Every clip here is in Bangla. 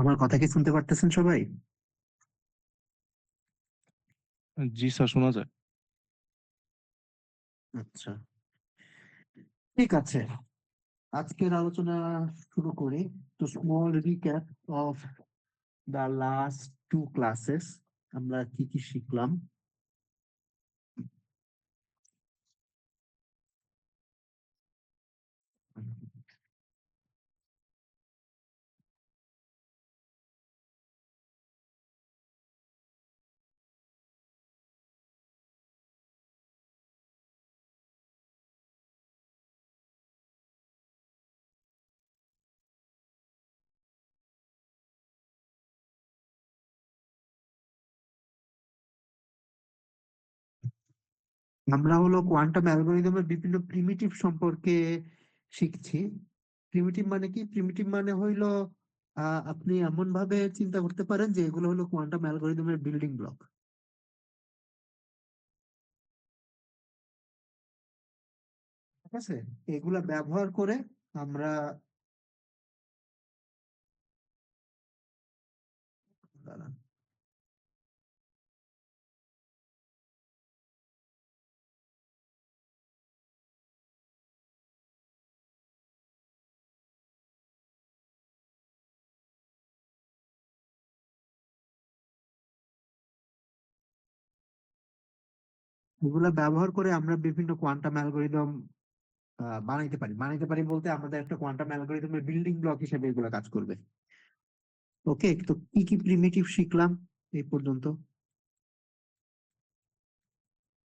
আমার কথা কি শুনতে পারতেছেন সবাই? জি স্যার, শোনা যায়। আচ্ছা, ঠিক আছে। আজকের আলোচনা শুরু করি। তো small recap of the last two classes. আমরা কি কি শিখলাম? আমরা হলো কোয়ান্টাম অ্যালগোরিদমের বিভিন্ন প্রিমিটিভ সম্পর্কে শিখছি। প্রিমিটিভ মানে কি? প্রিমিটিভ মানে হইলো আপনি এমন ভাবে চিন্তা করতে পারেন যে এগুলো হলো কোয়ান্টাম অ্যালগোরিদমের বিল্ডিং ব্লক। ঠিক আছে, এগুলা ব্যবহার করে আমরা দাঁড়ান, এগুলা ব্যবহার করে আমরা বিভিন্ন কোয়ান্টাম অ্যালগোরিদম বানাইতে পারি বলতে আমাদের একটা কোয়ান্টাম অ্যালগোরিদমের বিল্ডিং ব্লক হিসেবে এগুলো কাজ করবে। ওকে, তো কি কি প্রিমিটিভ শিখলাম এই পর্যন্ত?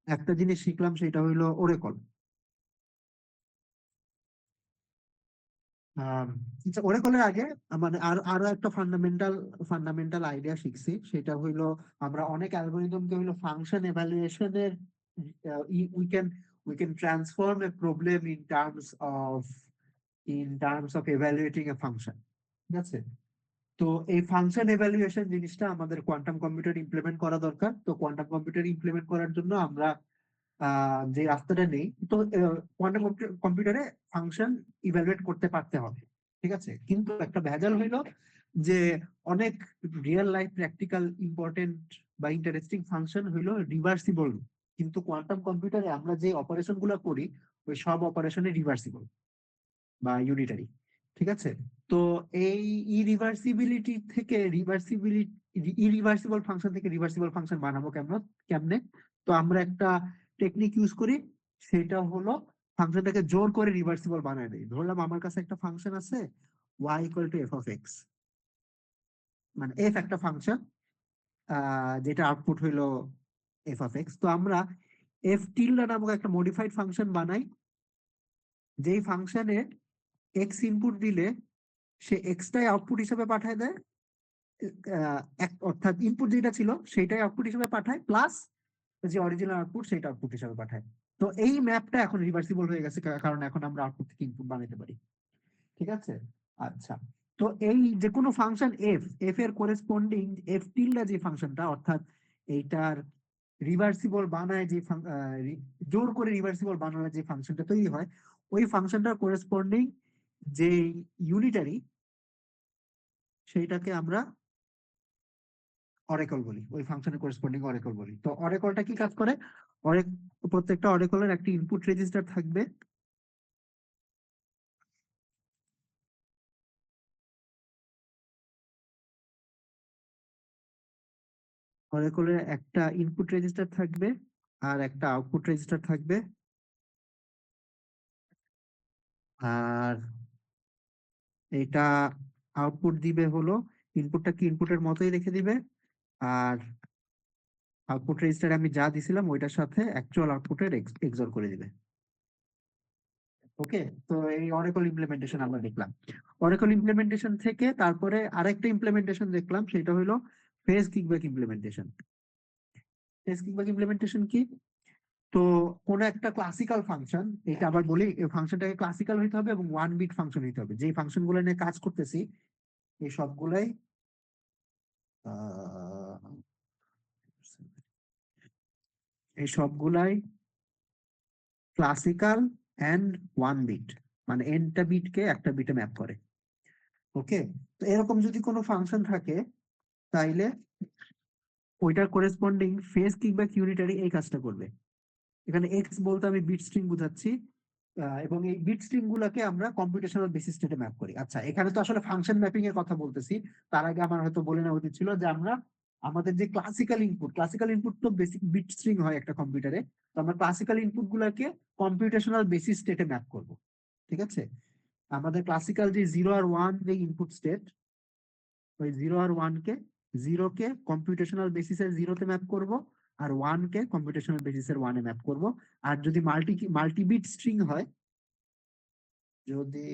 একটা জিনিস শিখলাম, সেটা হইলো ওরেকল। আচ্ছা, ওরেকলের আগে মানে আর আরো একটা ফান্ডামেন্টাল ফান্ডামেন্টাল আইডিয়া শিখছি, সেটা হইলো আমরা অনেক অ্যালগোরিদমকে হইলো ফাংশন এভালুয়েশনের we can we can transform a problem in terms of evaluating a function. ঠিক আছে, তো এই ফাংশন এভালুয়েশন জিনিসটা আমাদের কোয়ান্টাম কম্পিউটার ইমপ্লিমেন্ট করা দরকার। তো কোয়ান্টাম কম্পিউটার ইমপ্লিমেন্ট করার জন্য আমরা যে রাস্তাটা নেই, তো কোয়ান্টাম কম্পিউটারে ফাংশন ইভ্যালুয়েট করতে পারতে হবে। ঠিক আছে, কিন্তু একটা ভেজাল হইলো যে অনেক রিয়েল লাইফ প্র্যাকটিক্যাল ইম্পর্টেন্ট বা ইন্টারেস্টিং ফাংশন হইলো রিভার্সিবল, কিন্তু কোয়ান্টাম কম্পিউটারে আমরা যে অপারেশন গুলো করি ওই সব অপারেশনে রিভার্সিবল বা ইউনিটারি। ঠিক আছে, তো এই ইরিভার্সিবিলিটি থেকে ইরিভার্সিবল ফাংশন থেকে রিভার্সিবল ফাংশন বানাবো কেমনে? তো আমরা একটা টেকনিক ইউজ করি, সেটা হলো ফাংশনটাকে জোর করে রিভার্সিবল বানায় দেয়। ধরলাম আমার কাছে একটা ফাংশন আছে y = f(x), মানে f একটা ফাংশন যেটা আউটপুট হইলো f(x). তো আমরা f টিল্ডা নামক একটা মডিফাইড ফাংশন বানাই, যেই ফাংশনে x ইনপুট দিলে সে এক্সটাই আউটপুট হিসেবে পাঠায় দেয়। অর্থাৎ ইনপুট যেটা ছিল সেটাই আউটপুট হিসেবে পাঠায়, প্লাস যে অরিজিনাল আউটপুট সেটা আউটপুট হিসেবে পাঠায়। তো এই ম্যাপটা এখন রিভার্সিবল হয়ে গেছে, কারণ এখন আমরা আউটপুট থেকে ইনপুট বানাতে পারি। ঠিক আছে, আচ্ছা। তো এই যে কোনো ফাংশন এফ এফ এর করেসপন্ডিং এফ টিল্ডা যে ফাংশনটা, অর্থাৎ এইটার রিভার্সিবল বানায় যে জোর করে রিভার্সিবল বানানোর যে ফাংশনটা তৈরি হয়, ওই ফাংশনটার করেসপন্ডিং যে ইউনিটারি, সেইটাকে আমরা অরেকল বলি। ওই ফাংশনের করেসপন্ডিং অরেকল বলি। তো অরেকলটা কি কাজ করে? অরেক প্রত্যেকটা অরেকলের একটি ইনপুট রেজিস্টার থাকবে। অরেকলের একটা ইনপুট রেজিস্টার থাকবে আর একটা আউটপুট রেজিস্টার থাকবে। আর এটা আউটপুট দিবে হলো, ইনপুটটা কি ইনপুটের মতোই রেখে দিবে, আর আউটপুট রেজিস্টারে আমি যা দিছিলাম ওইটার সাথে অ্যাকচুয়াল আউটপুটের এক্সঅর করে দিবে। ওকে, তো এই অরেকল ইমপ্লিমেন্টেশন আমরা দেখলাম। অরেকল ইমপ্লিমেন্টেশন থেকে তারপরে আরেকটা ইমপ্লিমেন্টেশন দেখলাম, সেটা হলো phase kickback implementation. Phase kickback implementation কি? তো কোন একটা ক্লাসিক্যাল ফাংশন, এটা আবার বলি, এই ফাংশনটাকে ক্লাসিক্যাল হইতে হবে এবং 1 বিট ফাংশন হইতে হবে। যে ফাংশন গুলো নিয়ে কাজ করতেছি এই সবগুলাই আহ, এই সবগুলাই ক্লাসিক্যাল এন্ড 1 বিট, মানে এনটা বিটকে একটা বিটে ম্যাপ করে। ওকে, তো এরকম যদি কোনো ফাংশন থাকে তাইলে ওইটার করেসপন্ডিং ফেজ কিংবা ইউনিটারি এই কাজটা করবে। এখানে এক্স বলতে আমি বিট স্ট্রিং বুঝাচ্ছি, এবং এই বিট স্ট্রিং গুলাকে আমরা কম্পিউটেশনাল বেসিস স্টেটে ম্যাপ করি। আচ্ছা, এখানে তো আসলে ফাংশন ম্যাপিং এর কথা বলতেছি, তার আগে আমার হয়তো বলে নেওয়া উচিত ছিল যে আমরা আমাদের যে ক্লাসিক্যাল ইনপুট তো বেসিক বিট স্ট্রিং হয় একটা কম্পিউটারে, তো আমরা ক্লাসিক্যাল ইনপুট গুলাকে কম্পিউটেশনাল বেসিস স্টেটে ম্যাপ করব। ঠিক আছে, আমাদের ক্লাসিক্যাল যে 0 আর 1 যে ইনপুট স্টেট, ওই 0 আর 1 কে কম্পিউটেশনাল বেসিসের 0-তে ম্যাপ করব, আর 1 কে কম্পিউটেশনাল বেসিসের 1-এ ম্যাপ করব। আর যদি মাল্টিবিট স্ট্রিং হয়, যদি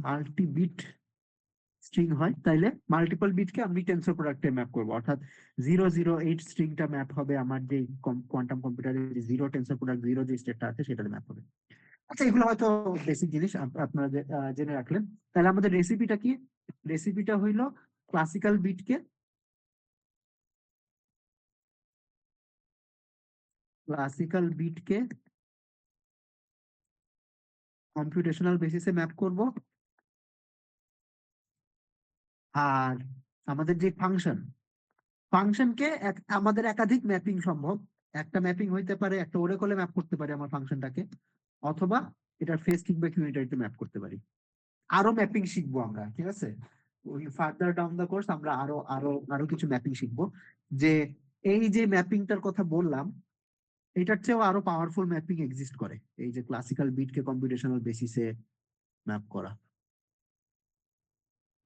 মাল্টিবিট স্ট্রিং হয় তাইলে মাল্টিপল বিটকে আমি টেন্সর প্রোডাক্টে ম্যাপ করব, অর্থাৎ 008 স্ট্রিংটা ম্যাপ হবে আমার যে কোয়ান্টাম কম্পিউটারের যে 0 টেন্সর প্রোডাক্ট 0 যে স্টেটটা আছে সেটাতে ম্যাপ হবে। আচ্ছা, এগুলো হয়তো বেসিক জিনিস আপনারা জেনে রাখলেন। তাহলে আমাদের রেসিপিটা কি? রেসিপিটা হইলো ক্লাসিক্যাল বিটকে কম্পিউটেশনাল বেসিসে ম্যাপ করব। আর আমাদের যে ফাংশনকে আমাদের একাধিক ম্যাপিং সম্ভব। একটা ম্যাপিং হইতে পারে, একটা ওরেকলে ম্যাপ করতে পারে আমার ফাংশনটাকে, অথবা এটা ফেজ কিংবা ইউনিটারিতে ম্যাপ করতে পারি। আরো ম্যাপিং শিখবো আমরা, ঠিক আছে, ওই ফার্দার ডাউন দা কোর্স আমরা আরো আরো আরো কিছু ম্যাপিং শিখবো। যে এই যে ম্যাপিংটার কথা বললাম, এটার চেয়েও আরো পাওয়ারফুল ম্যাপিং এক্সিস্ট করে, এই যে ক্লাসিক্যাল বিটকে কম্পিউটেশনাল বেসিসে ম্যাপ করা।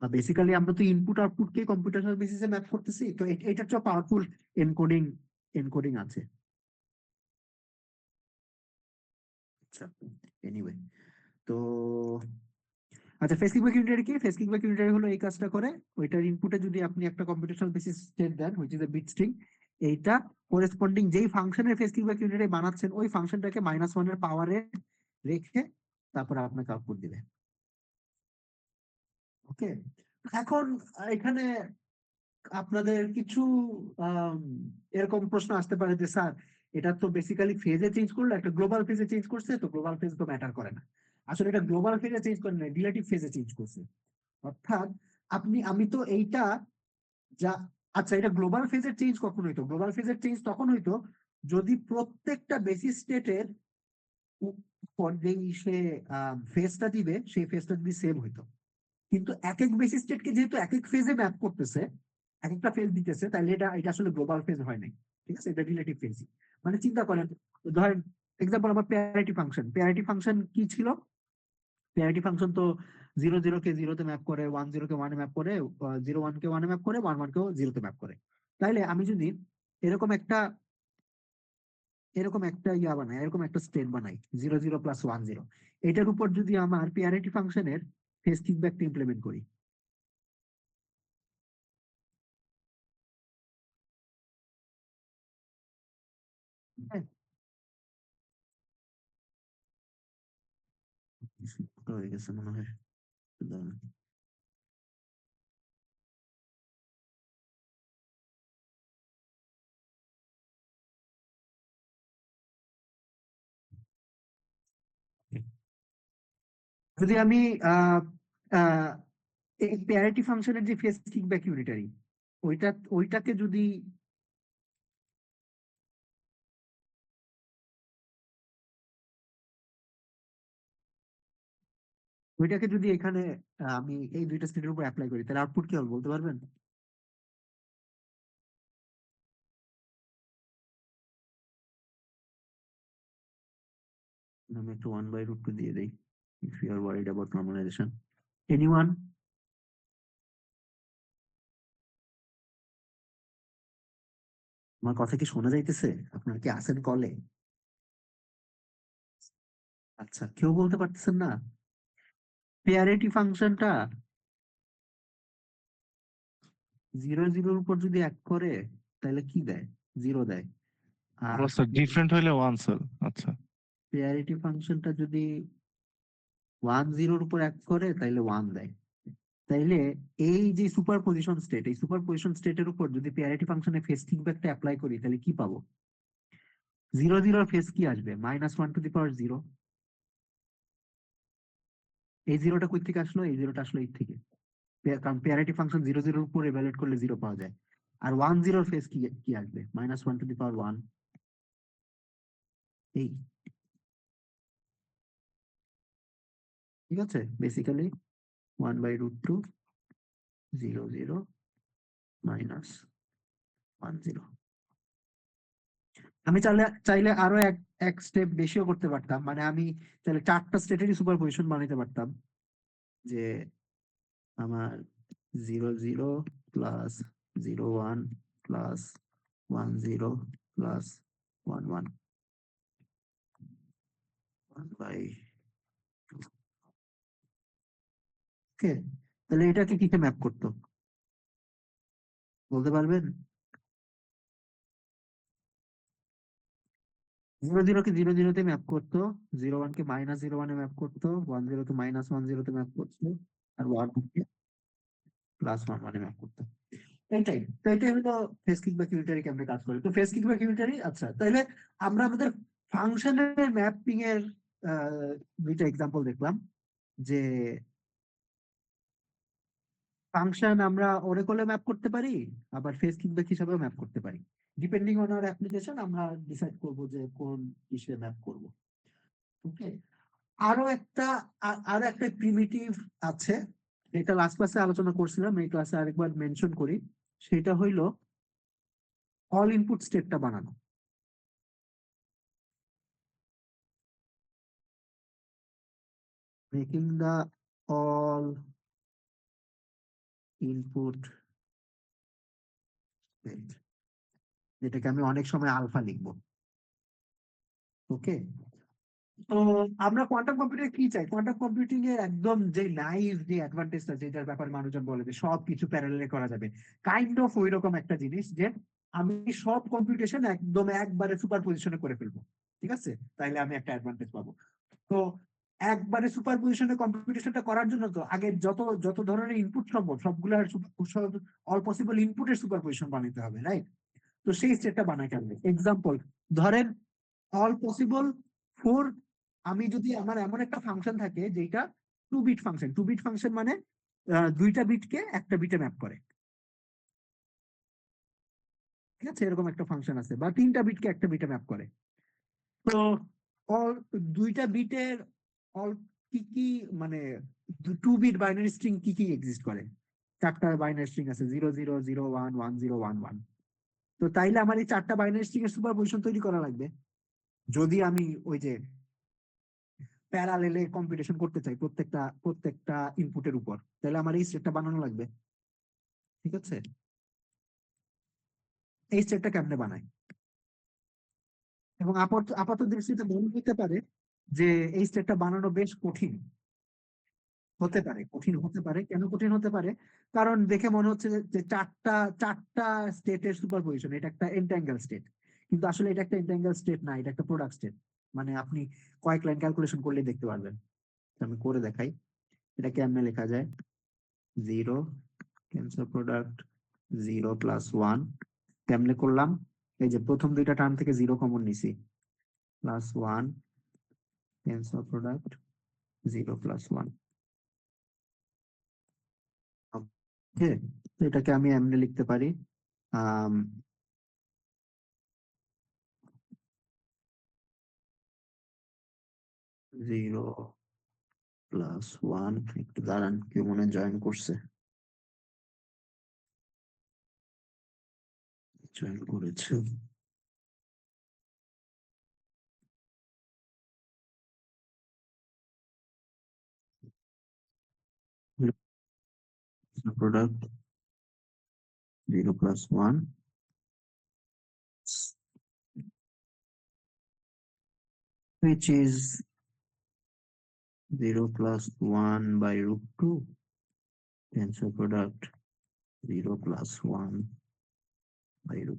বেসিক্যালি আমরা তো ইনপুট আউটপুটকে কম্পিউটেশনাল বেসিসে ম্যাপ করতেছি, তো এটার চেয়ে পাওয়ারফুল এনকোডিং এনকোডিং আছে। আচ্ছা, এনিওয়ে, তো আচ্ছা, ফেস কিংবা ইউনিটারি কি? ফেস কিংবা ইউনিটারি হলো এই কাজটা করে, ওইটার ইনপুটে যদি আপনি একটা computational basis state then which is a bit string, এইটা করেসপন্ডিং যেই ফাংশনের ফেস কিংবা ইউনিটারি বানাচ্ছেন ওই ফাংশনটাকে -1 এর পাওয়ারে রেখে তারপর আপনাকে আউটপুট দিবে। ওকে, এখন এখানে আপনাদের কিছু আম, এরকম প্রশ্ন আসতে পারে যে স্যার, এটা তো বেসিক্যালি ফেজে চেঞ্জ করলো, একটা গ্লোবাল ফেজে চেঞ্জ করছে, তো গ্লোবাল ফেজ তো ম্যাটার করে না। আসলে এটা গ্লোবাল ফেজে চেঞ্জ করে না, রিলেটিভ ফেজে চেঞ্জ করছে। অর্থাৎ আমি তো এইটা যা, আচ্ছা, এটা গ্লোবাল ফেজের চেঞ্জ কখন হইতো? গ্লোবাল ফেজের চেঞ্জ তখন হইতো যদি প্রত্যেকটা বেসিস স্টেটের উপর যেই সে ফেজটা দিবে সেই ফেজটা যদি সেম হইতো। কিন্তু এক এক বেসিস স্টেটকে যেহেতু এক এক ফেজে ম্যাপ করতেছে, এক একটা ফেজ দিতেছে, তাহলে এটা এটা আসলে গ্লোবাল ফেজ হয় নাই। ঠিক আছে, এটা রিলেটিভ ফেজ। মানে চিন্তা করেন, ধরেন এক্সাম্পল আমার পেয়ারিটি ফাংশন কি ছিল? পেয়ারিটি ফাংশন তো 0 0 কে 0-তে ম্যাপ করে, 1 0 কে 1-এ ম্যাপ করে, 0 1 কে 1-এ ম্যাপ করে, 1 1 কেও 0-তে ম্যাপ করে। তাইলে আমি যদি এরকম একটা ইয়া বানাই, এরকম একটা স্টেট বানাই, 0 0 + 1 0, এটার উপর যদি আমার পেয়ারিটি ফাংশনের ফেজ কিকব্যাকটা ইমপ্লিমেন্ট করি, হ্যাঁ, হয়ে গেছে মনে হয়। দাঁড়ান। যদি আমি আহ আহ এই প্যারিটি ফাংশনের যে ফেজ কিকব্যাক ইউনিটারি, ওইটা ওইটাকে যদি এখানে আমি এই দুইটা স্টেটের উপর অ্যাপ্লাই করি, তাহলে আউটপুট কি হবে বলতে পারবেন? আমি একটু 1/√2 দিয়ে দিই, if you are worried about normalization. Anyone? আমার কথা কি শোনা যাইতেছে? আপনার কি আছেন কলে? আচ্ছা, কেউ বলতে পারতেছেন না? পেয়ারিটি ফাংশনটা 0 0-র উপর যদি এক করে তাহলে কি দেয়? 0 দেয়। আর স্যার ডিফারেন্ট হইলে ওয়ান স্যার। আচ্ছা। পেয়ারিটি ফাংশনটা যদি 1 0-র উপর এক করে তাহলে 1 দেয়। তাইলে এই যে সুপার পজিশন স্টেট, এই সুপার পজিশন স্টেটের উপর যদি পেয়ারিটি ফাংশনে ফেজ কিকব্যাকটা অ্যাপ্লাই করি তাহলে কি পাবো? 0 0 ফেজ কি আসবে? -1 টু দি পাওয়ার 0। এই জিরোটা কই থেকে আসলো? এই জিরোটা আসলো এই থেকে। কারণ প্যারিটি ফাংশন 0 0 এর উপর ইভ্যালুয়েট করলে 0 পাওয়া যায়। আর 1 0 এর ফেস কি কি আসবে? -1 to the power 1। এই, ঠিক আছে, বেসিক্যালি 1/√2 0 0 -1 0। আমি চাইলে আরো এক এক স্টেপ বেশিও করতে পারতাম, মানে আমি চাইলে 4টা স্টেটেরই সুপার পজিশন বানাইতে পারতাম, যে আমার 0 0 প্লাস 0 1 প্লাস 1 0 প্লাস 1 1 বাই, ওকে। তাহলে এটাকে কিসে ম্যাপ করতো বলতে পারবেন? 0 0 কে 0 0 তে ম্যাপ করতো, 0 1 কে -0 1 এ ম্যাপ করতো, 1 0 কে -1 0 তে ম্যাপ করতো, আর 1 কে +1 1 এ ম্যাপ করতো। এইটাই তো, এটাই হলো ফেস কিক বা কিউটারি কেমনে কাজ করে। তো ফেস কিক বা কিউটারি, আচ্ছা তাহলে আমরা আমাদের ফাংশনের ম্যাপিং এর দুইটা এক্সাম্পল দেখলাম, যে ফাংশন আমরা ওরেকলে ম্যাপ করতে পারি, আবার ফেস কিকব্যাক হিসাবেও ম্যাপ করতে পারি। ডিপেন্ডিং অন আওয়ার অ্যাপ্লিকেশন আমরা ডিসাইড করব যে কোন কিসে ম্যাপ করব। ওকে। আরো একটা প্রিমিটিভ আছে, এটা লাস্ট ক্লাসে আলোচনা করছিলাম, এই ক্লাসে আরেকবার মেনশন করি। সেটা হইলো অল ইনপুট স্টেটটা বানানো। মেকিং দা অল ইনপুট স্টেট, যেটাকে আমি অনেক সময় আলফা লিখবো। ওকে। তো আমরা কোয়ান্টাম কম্পিউটার কি চাই? কোয়ান্টাম কম্পিউটিং এর একদম যে নাইস যে অ্যাডভান্টেজটা, যেটার ব্যাপারে মানুষজন বলে যে সবকিছু প্যারালালে করা যাবে, কাইন্ড অফ ওই রকম একটা জিনিস, যে আমি সব কম্পিউটেশন একদম একবারে সুপার পজিশনে করে ফেলবো, ঠিক আছে, তাইলে আমি একটা অ্যাডভান্টেজ পাবো। তো একবারে সুপার পজিশনে কম্পিউটেশনটা করার জন্য তো আগে যত যত ধরনের ইনপুট সম্ভব সবগুলার অল পসিবল ইনপুটের সুপার পজিশন বানাতে হবে, রাইট? তো সেই স্টেটটা বানাই কেমনে? এক্সাম্পল ধরেন, অল পসিবল 4, আমি যদি আমার এমন একটা ফাংশন থাকে যেটা 2 বিট ফাংশন, 2 বিট ফাংশন মানে 2টা বিটকে একটা বিটে ম্যাপ করে, ঠিক আছে, এরকম একটা ফাংশন আছে, বা 3টা বিটকে একটা বিটে ম্যাপ করে। তো অল 2টা বিটের অল কি কি, মানে 2 বিট বাইনারি স্ট্রিং কি কি এক্সিস্ট করে? 4টা বাইনারি স্ট্রিং আছে, 0 0 0 1 1 0 1 1। তো তাইলে আমার এই 4টা বাইনারি স্ট্রিং এর সুপার পজিশন তৈরি করা লাগবে, যদি আমি ওই যে প্যারালেলে কম্পিটিশন করতে চাই প্রত্যেকটা ইনপুটের উপর, তাহলে আমার এই স্টেটটা বানানো লাগবে, ঠিক আছে। এই স্টেটটা কেমনে বানায়? এবং আপাত দৃষ্টিতে মনে হতে পারে যে এই স্টেটটা বানানো বেশ কঠিন হতে পারে, কঠিন হতে পারে। কেন কঠিন হতে পারে? কারণ দেখে মনে হচ্ছে যে চারটা চারটা স্টেটের সুপার পজিশন, এটা একটা এন্ট্যাঙ্গেল স্টেট, কিন্তু আসলে এটা একটা এন্ট্যাঙ্গেল স্টেট না, এটা একটা প্রোডাক্ট স্টেট। মানে আপনি কয়েক লাইন ক্যালকুলেশন করলে দেখতে পারবেন। আমি করে দেখাই এটা কেমনে লেখা যায়। 0 ক্যান্সেল প্রোডাক্ট 0 +1, কেমনে করলাম? এই যে প্রথম দুইটা টার্ম থেকে 0 কমন নিছি, +1 ক্যান্সেল প্রোডাক্ট 0 +1। ওকে, তো এটাকে আমি এমনি লিখতে পারি, আম, 0 +1, একটু দাঁড়ান, কেউ মনে জয়েন করছে, জয়েন করেছে। Product 0 +1, which is 0 +1/√2, tensor product 0 +1/√2,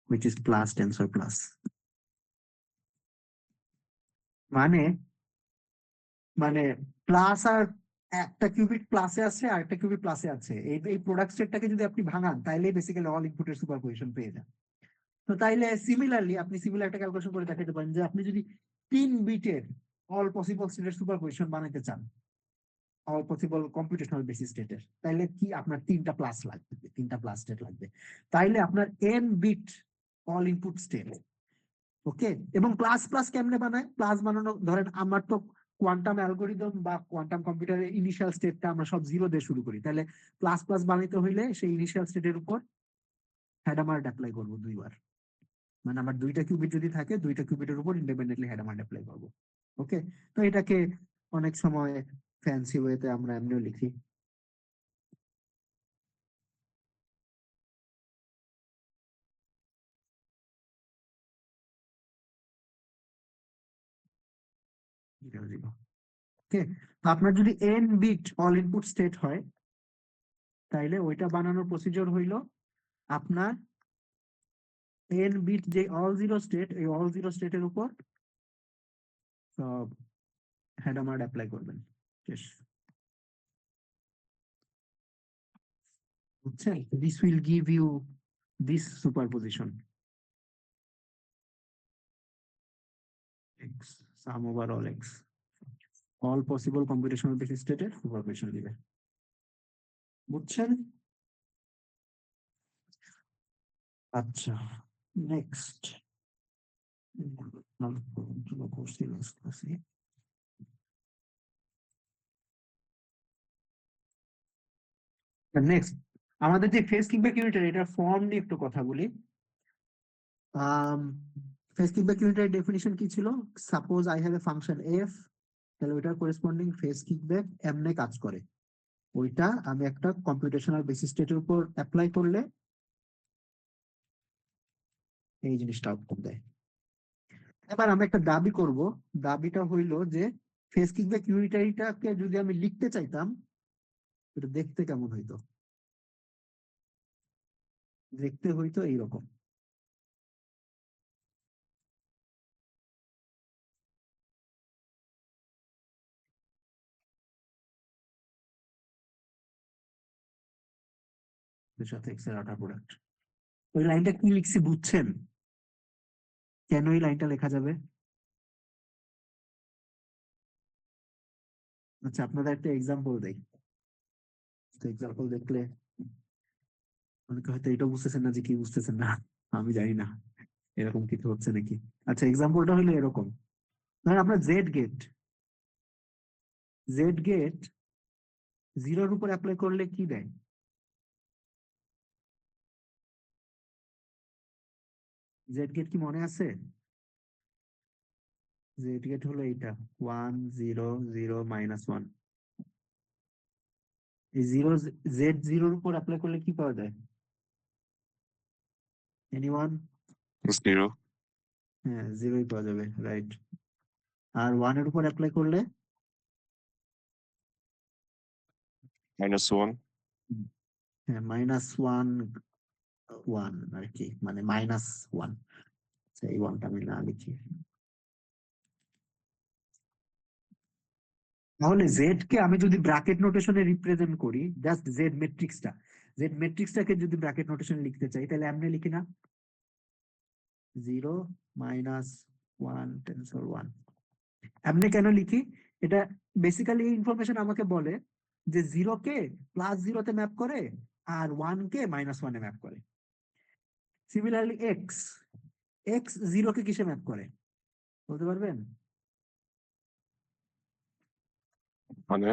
which is plus tensor plus। মানে মানে প্লাস আর একটা কিউবিট প্লাসে আছে আর একটা কিউবিট প্লাসে আছে, এই এই প্রোডাক্ট সেটটাকে যদি আপনি ভাঙান তাইলে বেসিক্যালি অল ইনপুটের সুপারপজিশন পেয়ে যান। তো তাইলে সিমিলারলি আপনি সিমিলার একটা ক্যালকুলেশন করে দেখাতে পারেন, যে আপনি যদি 3 বিটের অল পসিবল স্টেটের সুপারপজিশন বানাইতে চান, অল পসিবল কম্পিউটেশনাল বেসিস স্টেটের, তাইলে কি আপনার 3টা প্লাস লাগবে, 3টা প্লাস স্টেট লাগবে। তাইলে আপনার n bit all input state. Okay, এবং প্লাস প্লাস কেমনে বানায়? প্লাস বানানো, ধরেন আমার তো কোয়ান্টাম অ্যালগোরিদম বা কোয়ান্টাম কম্পিউটারের ইনিশিয়াল স্টেটটা আমরা সব 0 দিয়ে শুরু করি, তাহলে প্লাস প্লাস বানাইতে হইলে সেই ইনিশিয়াল স্টেটের উপর হ্যাডামার্ড অ্যাপ্লাই করবো 2বার। মানে আমার 2টা কিউবিট যদি থাকে, 2টা কিউবিটের উপর ইন্ডিপেন্ডেন্টলি হ্যাডামার্ড অ্যাপ্লাই করবো। ওকে, তো এটাকে অনেক সময় ফ্যান্সি ওয়েতে আমরা এমনিও লিখি। ওকে, আপনার যদি n bit all input state হয়, তাইলে ওইটা বানানোর প্রসিডিওর হইলো আপনার n বিট যে অল জিরো স্টেট, এই অল জিরো স্টেটের উপর সব হ্যাডামার্ড অ্যাপ্লাই করবেন। শেষ। বুঝছেন? This will give you this superposition, x sum over all x, all possible computational basis স্টেটের সুপারপজিশন দিবে। বুঝছেন? আচ্ছা, নেক্সট নেক্সট আমাদের যে ফেস কিকব্যাক ইউনিটের এটার ফর্ম নিয়ে একটু কথা বলি। ফেস কিকব্যাক ইউনিটের ডেফিনিশন কি ছিল? Suppose I have a function F, তাহলে ওইটার করেসপন্ডিং ফেস কিকব্যাক এমনে কাজ করে। ওইটা আমি একটা কম্পিউটেশনাল বেসিস স্টেটের উপর অ্যাপ্লাই করলে এই জিনিসটা আউটপুট দেয়। এবার আমি একটা দাবি করব, দাবিটা হইল যে ফেস কিকব্যাক ইউনিটারিটাকে যদি আমি লিখতে চাইতাম, এটা দেখতে কেমন হইতো? দেখতে হইতো এইরকম। এর সাথে এক্স এর আউটার প্রোডাক্ট। ওই লাইনটা কি লিখছি বুঝছেন? কেন এই লাইনটা লেখা যাবে? আচ্ছা, আপনাদের একটা এক্সাম্পল দেই। এক্সাম্পল দেখলে অনেকে হয়তো এটা বুঝতেছেন না যে কি বুঝতেছেন না, আমি জানি না এরকম কিছু হচ্ছে নাকি। আচ্ছা, এক্সাম্পলটা হলো এরকম। ধরেন আপনার জেড গেট 0-র উপর অ্যাপ্লাই করলে কি দেয়? জেড গেট কি মনে আছে? জেড গেট হলো এইটা 1 0 0 -1। এই জিরো, জেড 0-র উপর অ্যাপ্লাই করলে কি পাওয়া যায়? এনিওয়ান? 0 হ্যাঁ, 0ই পাওয়া যাবে, রাইট। আর 1-এর উপর অ্যাপ্লাই করলে -1 হ্যাঁ, -1 1 আর কি, মানে -1। এই 1টা আমি না লিখি। তাহলে জেড কে আমি যদি ব্র্যাকেট নোটেশনে রিপ্রেজেন্ট করি, জাস্ট জেড ম্যাট্রিক্সটাকে যদি ব্র্যাকেট নোটেশনে লিখতে চাই, তাহলে এমনি লিখি না? 0 -1 টেনসর 1। এমনি কেন লিখি? এটা বেসিক্যালি এই ইনফরমেশন আমাকে বলে যে 0 কে +0-তে ম্যাপ করে আর 1 কে -1-এ ম্যাপ করে। সিমিলারলি এক্স 0 কে কিসে ম্যাপ করে বলতে পারবেন? মানে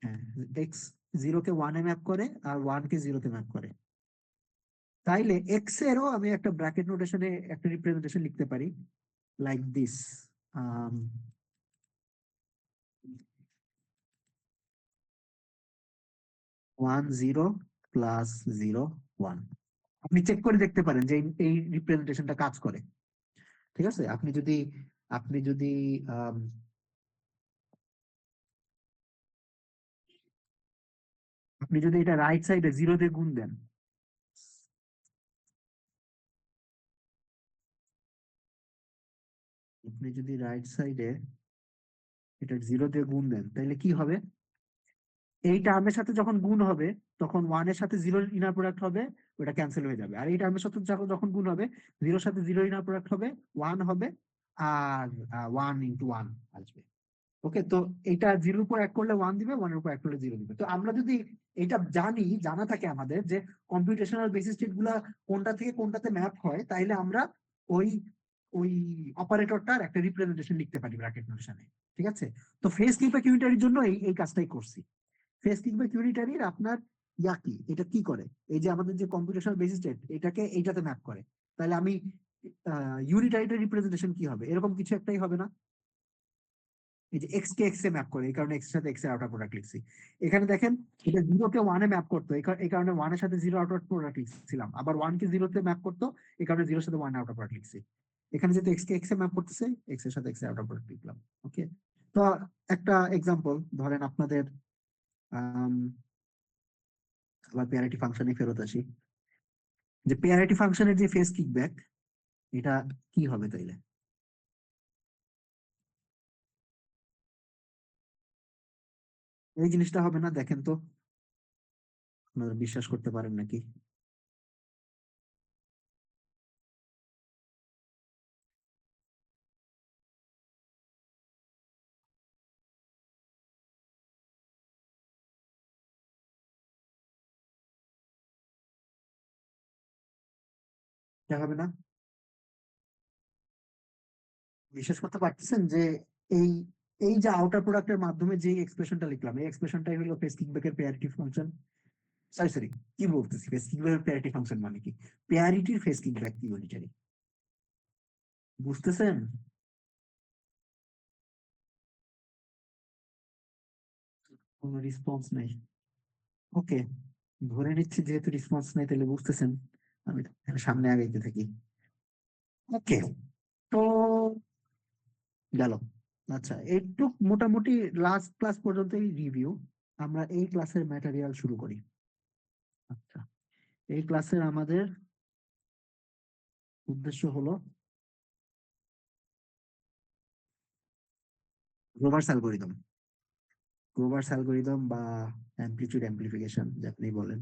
হ্যাঁ, এক্স 0 কে 1-এ ম্যাপ করে আর 1 কে 0-তে ম্যাপ করে। তাইলে এক্স এরও আমি একটা ব্র্যাকেট নোটেশনে একটা রিপ্রেজেন্টেশন লিখতে পারি লাইক দিস। 1 0 +0 1। আপনি চেক করে দেখতে পারেন যে এই রিপ্রেজেন্টেশনটা কাজ করে। ঠিক আছে, আপনি যদি আম, আপনি যদি এটা রাইট সাইডে 0 দিয়ে গুণ দেন, আপনি যদি রাইট সাইডে এটা 0 দিয়ে গুণ দেন, তাহলে কি হবে? এই টার্মের সাথে যখন গুণ হবে, তখন 1-এর সাথে 0-র ইনার প্রোডাক্ট হবে, ওটা ক্যান্সেল হয়ে যাবে। আর এই টার্মের সাথে যখন গুণ হবে, 0-র সাথে 0-র ইনার প্রোডাক্ট হবে, 1 হবে, আর 1 × 1 আসবে। ওকে, তো এটা 0-র উপর অ্যাড করলে 1 দিবে, 1-এর উপর অ্যাড করলে 0 দিবে। তো আমরা যদি এটা জানা থাকে আমাদের যে কম্পিউটেশনাল বেসিস স্টেট গুলা কোনটা থেকে কোনটাতে ম্যাপ হয়, তাইলে আমরা ওই ওই অপারেটরটার একটা রিপ্রেজেন্টেশন লিখতে পারি ব্র্যাকেট নোটেশনে। ঠিক আছে, তো ফেস কিংবাক ইউনিটারির জন্য এই কাজটাই করছি। ফেস কিংবাক ইউনিটারির আপনার কি এটা কি করে, এই যে আমাদের যে কম্পিউটেশনাল বেসিস স্টেট এটাকে এইটাতে ম্যাপ করে, তাহলে আমি ইউনিটারিটার রিপ্রেজেন্টেশন কি হবে, এরকম কিছু একটাই হবে না? এই যে এক্স কে এক্স এ ম্যাপ করে, এই কারণে এক্স এর সাথে এক্স এর আউটার প্রোডাক্ট লিখছি। এখানে দেখেন এটা 0 কে 1 এ ম্যাপ করতো, এই কারণে 1 এর সাথে 0 আউটার প্রোডাক্ট লিখছিলাম। আবার 1 কে 0 তে ম্যাপ করতো, এই কারণে 0 এর সাথে 1 আউটার প্রোডাক্ট লিখছি। এখানে যেহেতু এক্স কে এক্স এ ম্যাপ করতেছে, এক্স এর সাথে এক্স এর আউটার প্রোডাক্ট লিখলাম। ওকে, তো একটা এক্সাম্পল ধরেন আপনাদের আবার পেয়ারিটি ফাংশনে ফেরত আসি, যে পেয়ারিটি ফাংশনের যে ফেস কিকব্যাক এটা কি হবে তাইলে? এই জিনিসটা হবে না, দেখেন তো, আপনারা বিশ্বাস করতে পারেন নাকি? এটা হবে না? বিশ্বাস করতে পারতেছেন যে এই এই যে আউটার প্রোডাক্টের মাধ্যমে যে এক্সপ্রেশনটা লিখলাম, এই এক্সপ্রেশনটাই হলো ফেস কিকব্যাকের পেয়ারিটি ফাংশন। সরি সরি, কি বলতেছি, ফেস কিকব্যাকের পেয়ারিটি ফাংশন মানে কি, পেয়ারিটির ফেস কিকব্যাক কি ইউনিটারি, বুঝতেছেন? কোনো রেসপন্স নেই। ওকে, ধরে নিচ্ছি যেহেতু রেসপন্স নেই তাহলে বুঝতেছেন, আমি তাহলে সামনে আগাইতে থাকি। ওকে, তো গেল। আচ্ছা, একটু মোটামুটি লাস্ট ক্লাস পর্যন্তই রিভিউ, আমরা এই ক্লাসের ম্যাটেরিয়াল শুরু করি। আচ্ছা, এই ক্লাসের আমাদের উদ্দেশ্য হলো গ্রোভারস অ্যালগরিদম, গ্রোভারস অ্যালগরিদম বা অ্যামপ্লিটিউড অ্যাম্প্লিফিকেশন যে আপনি বলেন।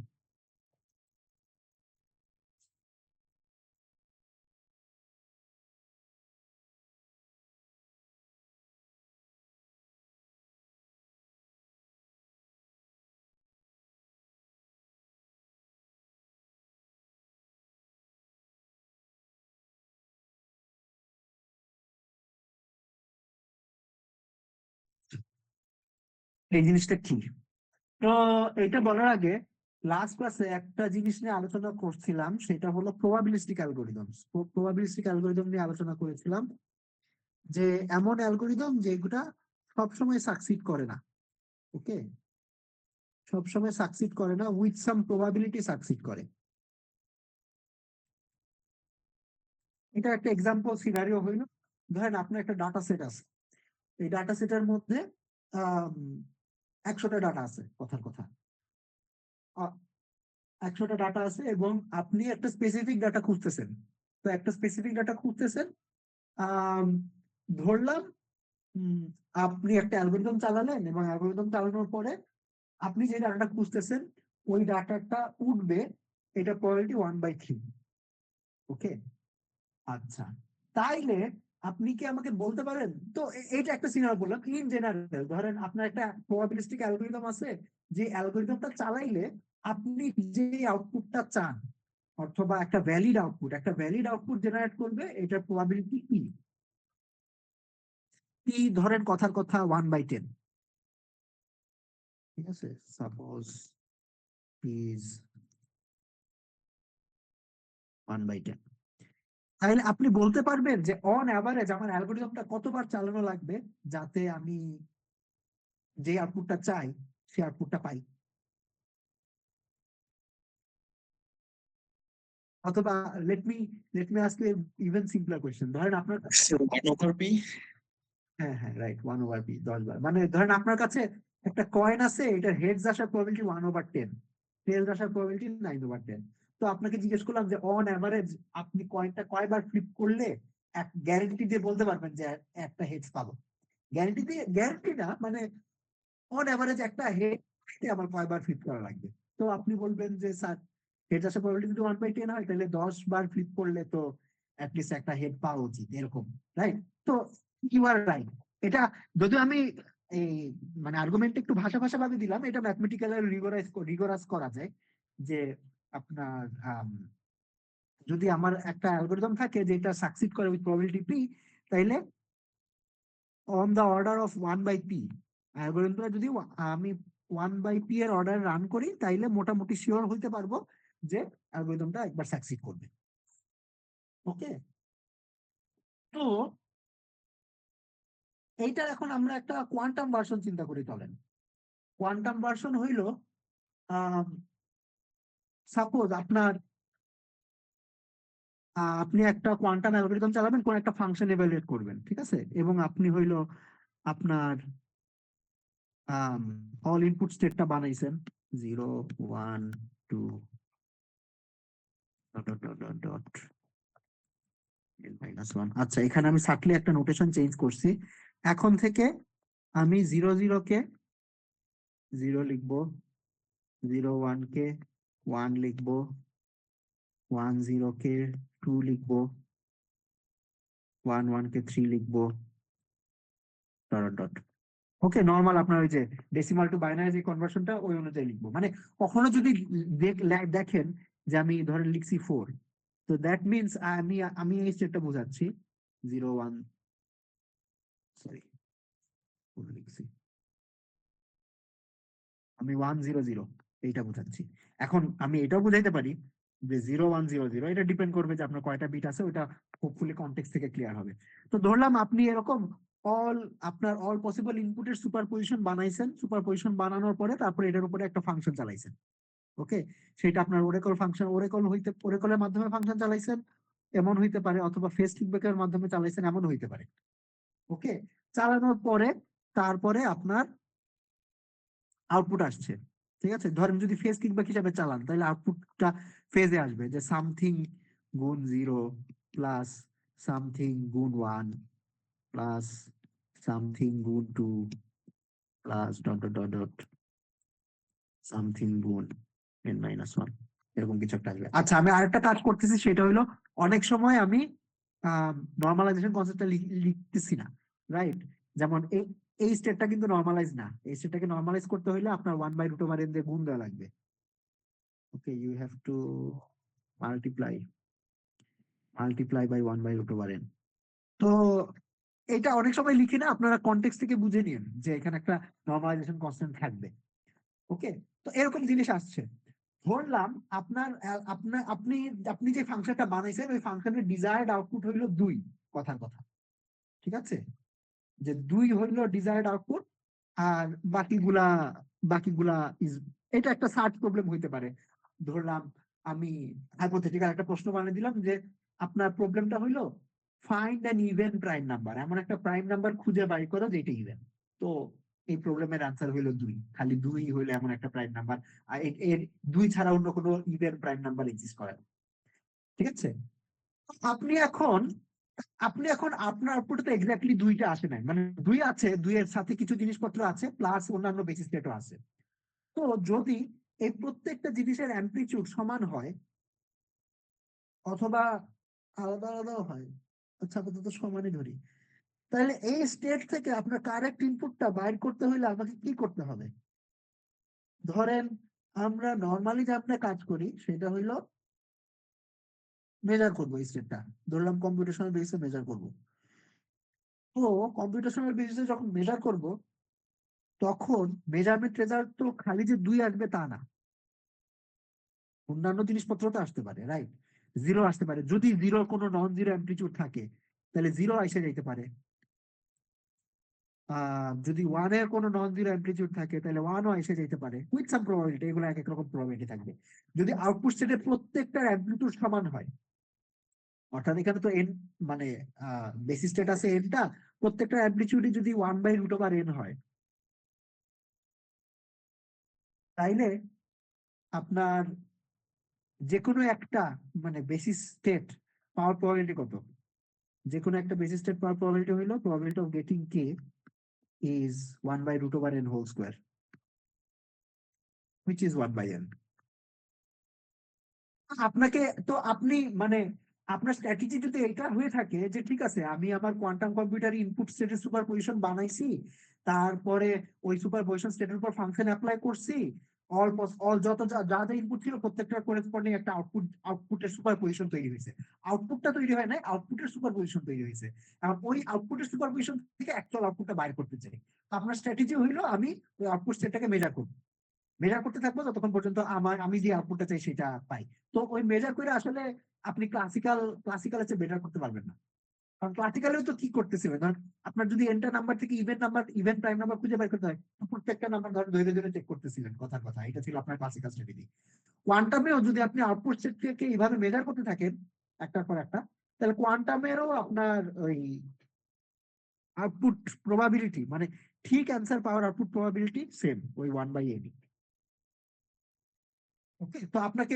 এই জিনিসটা কি, তো এটা বলার আগে লাস্ট ক্লাসে একটা জিনিস নিয়ে আলোচনা করছিলাম, সেটা হলো প্রবাবিলিস্টিক অ্যালগরিদম। প্রবাবিলিস্টিক অ্যালগরিদম নিয়ে আলোচনা করেছিলাম, যে এমন অ্যালগরিদম যেগুলা সবসময় সাকসিড করে না। ওকে, সবসময় সাকসিড করে না, উইথ সাম প্রবাবিলিটি সাকসিড করে। এটা একটা এক্সাম্পল সিনারিও হইলো, ধরেন আপনার একটা ডাটা সেট আছে, এই ডাটা সেটের মধ্যে 100টা ডাটা আছে, কথার কথা 100টা ডাটা আছে, এবং আপনি একটা স্পেসিফিক ডাটা খুঁজতেছেন। তো একটা স্পেসিফিক ডাটা খুঁজতেছেন, আম, ধরলাম উম, আপনি একটা অ্যালগোরিদম চালালেন, এবং অ্যালগোরিদম চালানোর পরে আপনি যে ডাটাটা খুঁজতেছেন ওই ডাটাটা উঠবে, এটা প্রবাবিলিটি 1/3। ওকে, আচ্ছা, তাইলে আপনি কি আমাকে বলতে পারেন, তো এইটা একটা সিনারিও বললাম, ইন জেনারেল ধরেন আপনার একটা প্রবাবিলিস্টিক অ্যালগরিদম আছে, যে অ্যালগরিদমটা চালাইলে আপনি যে আউটপুটটা চান, অথবা একটা ভ্যালিড আউটপুট জেনারেট করবে, এটার প্রবাবিলিটি কি? কি ধরেন কথার কথা 1/10, ঠিক আছে, সাপোজ ইজ 1/10। তাহলে আপনি বলতে পারবেন যে অন অ্যাভারেজ আমার অ্যালগরিদমটা কতবার চালানো লাগবে যাতে আমি যে আউটপুটটা চাই সেই আউটপুটটা পাই? অথবা let me let me ask you even simpler question, ধরেন আপনার হ্যাঁ হ্যাঁ রাইট, 1/p 10 বার, মানে ধরেন আপনার কাছে একটা কয়েন আছে, এটার হেডস আসার প্রবাবিলিটি 1/10, টেলস আসার প্রবাবিলিটি 9/10। তো আপনাকে জিজ্ঞেস করলাম যে অন অ্যাভারেজ আপনি কয়েনটা কয়বার ফ্লিপ করলে এক গ্যারেন্টি দিয়ে বলতে পারবেন যে একটা হেডস পাবো? গ্যারেন্টি না, মানে অন অ্যাভারেজ একটা হেড আমার কয়বার ফ্লিপ করা লাগবে? তো আপনি বলবেন যে স্যার, হেড আসার প্রবাবিলিটি যদি 1/10 হয়, তাহলে 10 বার ফ্লিপ করলে তো অ্যাটলিস্ট একটা হেড পাওয়া উচিত, এরকম, রাইট? তো ইউ আর রাইট। এটা যদিও আমি এই মানে আর্গুমেন্ট একটু ভাষা ভাষা ভাবে দিলাম, এটা ম্যাথমেটিক্যাল রিগোরাস করা যায় যে আপনার যদি আমার একটা অ্যালগোরিদম থাকে যেটা সাকসিড করে উইথ প্রবাবিলিটি পি, তাইলে on the order of 1/p অ্যালগোরিদমটা যদি আমি 1/p এর অর্ডার রান করি, তাইলে মোটামুটি শিওর হইতে পারবো যে অ্যালগোরিদমটা একবার সাকসিড করবে। ওকে, তো এইটার এখন আমরা একটা কোয়ান্টাম ভার্সন চিন্তা করি। চলেন, কোয়ান্টাম ভার্সন হইল সাপোজ আপনার আপনি একটা কোয়ান্টাম অ্যালগোরিদম চালাবেন, কোন একটা ফাংশন এভালুয়েট করবেন, ঠিক আছে, এবং আপনি হইলো আপনার অল ইনপুট স্টেটটা বানাইছেন 0 1 2 ডট -1। আচ্ছা, এখানে আমি সাটলি একটা নোটেশন চেঞ্জ করছি। এখন থেকে আমি 0 কে 0 লিখবো, 0 কে 1 লিখবো, 1 কে 2 লিখবো, 1 কে 3 লিখবো, ডট ডট। ওকে, নর্মাল আপনার ওই যে ডেসিমাল টু বাইনারি যে কনভার্সনটা ওই অনুযায়ী লিখবো। মানে কখনো যদি দেখেন যে আমি ধরেন লিখছি 4, তো দ্যাট মিনস আমি আমি এই স্টেটটা বোঝাচ্ছি 0 1, সরি লিখছি আমি 1 0 0, এইটা বোঝাচ্ছি। এখন আমি এটাও বুঝাইতে পারি যে 0 1 0 0, এটা ডিপেন্ড করবে যে আপনার কয়টা বিট আছে, ওটা হোপফুলি কনটেক্সট থেকে ক্লিয়ার হবে। তো ধরলাম আপনি এরকম আপনার অল পসিবল ইনপুটের সুপারপজিশন বানাইছেন, সুপারপজিশন বানানোর পরে তারপরে এটার উপরে একটা ফাংশন চালাইছেন। ওকে, সেটা আপনার ওরেকল ফাংশন, ওরেকলের মাধ্যমে ফাংশন চালাইছেন এমন হইতে পারে, অথবা ফেস কিকব্যাকের মাধ্যমে চালাইছেন এমন হইতে পারে। ওকে, চালানোর পরে তারপরে আপনার আউটপুট আসছে, ঠিক আছে। ধরেন যদি ফেজ কিকব্যাক হিসাবে চালান, তাহলে আউটপুটটা ফেজে আসবে যে সামথিং গুণ 0 প্লাস সামথিং গুণ 1 প্লাস সামথিং গুণ 2 plus dot dot dot dot something গুণ n-1, এরকম কিছু একটা আসবে। আচ্ছা, আমি আরেকটা কাজ করতেছি, সেটা হলো অনেক সময় আমি নর্মালাইজেশন কনসেপ্টটা লিখতেছি না, রাইট। যেমন এই স্টেটটা কিন্তু নর্মালাইজ না, এই স্টেটটাকে নর্মালাইজ করতে হলে আপনার 1/√n দিয়ে গুণ দেওয়া লাগবে। Okay, you have to multiply by 1/√n। তো এটা অনেক সময় লিখি না, আপনারা কনটেক্সট থেকে বুঝে নিন যে এখানে একটা নর্মালাইজেশন কনস্ট্যান্ট থাকবে। ওকে, তো এরকম জিনিস আসছে। ধরলাম আপনার আপনার আপনি আপনি যে ফাংশনটা বানাইছেন, ওই ফাংশনের ডিজায়ার্ড আউটপুট হইলো 2, কথার কথা, ঠিক আছে, যে 2 হইলো ডিজায়ার্ড আউটপুট, আর বাকিগুলা বাকিগুলা ইজ, এটা একটা সার্চ প্রবলেম হইতে পারে। ধরলাম আমি হাইপোথেটিক্যাল একটা প্রশ্ন বানিয়ে দিলাম যে আপনার প্রবলেমটা হইলো find an even prime number, এমন একটা প্রাইম নাম্বার খুঁজে বাই করো যেটা ইভেন। তো এই প্রবলেমের আনসার হইলো 2, খালি 2 হইলো এমন একটা প্রাইম নাম্বার, আর এর 2 ছাড়া অন্য কোনো ইভেন প্রাইম নাম্বার এক্সিস্ট করে না, ঠিক আছে। আপনি এখন আপনি এখন আপনার আউটপুটে তো এক্স্যাক্টলি 2টা আসে নাই, মানে 2 আছে, 2 এর সাথে কিছু জিনিসপত্র আছে, প্লাস অন্যান্য বেসিস স্টেটও আছে। তো যদি এই প্রত্যেকটা জিনিসের অ্যামপ্লিটিউড সমান হয়, অথবা আলাদা আলাদাও হয়, আচ্ছা আপাতত সমানই ধরি, তাহলে এই স্টেট থেকে আপনার কারেক্ট ইনপুটটা বাইর করতে হলে আমাকে কি করতে হবে? ধরেন আমরা নর্মালি যে আপনার কাজ করি সেটা হইলো মেজার করবো এই স্টেটটা, ধরলাম কম্পিউটেশনাল বেসিসে মেজার করবো। তো কম্পিউটেশনাল বেসিসে যখন মেজার করব, তখন মেজারমেন্ট রেজাল্ট তো খালি যে 2 আসবে তা না, অন্যান্য জিনিসপত্র তো আসতে পারে, রাইট। 0 আসতে পারে, যদি 0 কোনো নন জিরো অ্যামপ্লিটিউড থাকে তাহলে 0 এসে যাইতে পারে। যদি 1 এর কোনো নন জিরো অ্যামপ্লিটিউড থাকে তাহলে 1ও এসে যেতে পারে উইথ সাম প্রবাবিলিটি, এগুলো এক এক রকম প্রবাবিলিটি থাকবে। যদি আউটপুট সেটের প্রত্যেকটার অ্যামপ্লিটিউড সমান হয়, অর্থাৎ এখানে তো এন মানে বেসিস স্টেট আছে এনটা, প্রত্যেকটা অ্যামপ্লিটিউডই যদি 1/√n হয়, তাইলে আপনার যে কোনো একটা মানে বেসিস স্টেট পাওয়ার প্রবাবিলিটি কত? যে কোনো একটা বেসিস স্টেট পাওয়ার প্রবাবিলিটি হলো probability of getting k is 1/√n whole square, which is 1/n। আপনাকে তো আপনি মানে আপনার স্ট্র্যাটেজি যদি এটা হয়ে থাকে যে ঠিক আছে আমি আমার কোয়ান্টাম কম্পিউটার ইনপুট স্টেটের সুপারপজিশন বানাইছি, তারপরে ওই সুপারপজিশন স্টেটের উপর ফাংশন অ্যাপ্লাই করছি, অল যত যা যা ইনপুট ছিল প্রত্যেকটা করেসপন্ডিং একটা আউটপুটের সুপারপজিশন তৈরি হয়েছে। আউটপুটটা তৈরি হয় না, আউটপুটের সুপারপজিশন তৈরি হয়েছে। এখন ওই আউটপুটের সুপারপজিশন থেকে অ্যাকচুয়াল আউটপুটটা বাইর করতে চাই। তো আপনার স্ট্র্যাটেজি হইলো আমি ওই আউটপুট সেটটাকে মেজার করতে থাকবো যতক্ষণ পর্যন্ত আমি যে আউটপুটটা চাই সেটা পাই। তো ওই মেজার করে আসলে আপনি ক্লাসিক্যাল চেয়ে বেটার করতে পারবেন না। কারণ ক্লাসিক্যালেও তো কি করতেছিলেন, ধরেন আপনার যদি এন্টার নাম্বার থেকে ইভেন প্রাইম নাম্বার খুঁজে বের করতে হয়, তো প্রত্যেকটা নাম্বার ধরেন ধরে ধরে চেক করতেছিলেন কথার কথা, এটা ছিল আপনার ক্লাসিক্যাল স্ট্র্যাটেজি। কোয়ান্টামেও যদি আপনি আউটপুট সেট থেকে এইভাবে মেজার করতে থাকেন একটার পর একটা, তাহলে কোয়ান্টামেরও আপনার ওই আউটপুট প্রবাবিলিটি মানে ঠিক answer power output probability same, ওই 1/n। ওকে, তো আপনাকে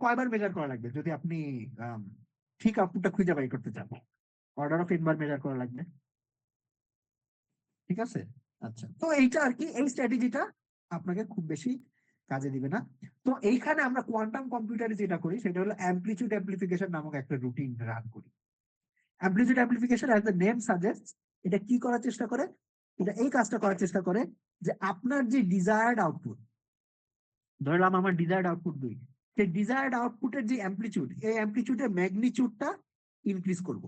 কয়বার মেজার করা লাগবে যদি আপনি আম, ঠিক আউটপুটটা খুঁজে বাই করতে চান? Order of n bar measure করা লাগবে। ঠিক আছে, আচ্ছা, তো এইটা আর কি, এই স্ট্র্যাটেজিটা আপনাকে খুব বেশি কাজে দিবে না। তো এইখানে আমরা কোয়ান্টাম কম্পিউটারে যেটা করি সেটা হলো অ্যামপ্লিটিউড অ্যাম্প্লিফিকেশন নামক একটা রুটিন রান করি। Amplitude amplification as the name suggest, এটা কি করার চেষ্টা করে, এটা এই কাজটা করার চেষ্টা করে যে আপনার যে ডিজায়ার্ড আউটপুট, ধরলাম আমার ডিজায়ার্ড আউটপুট 2, সেই ডিজায়ার্ড আউটপুটের যে অ্যামপ্লিটিউড, এই অ্যামপ্লিটিউডের ম্যাগনিটিউডটা ইনক্রিজ করব।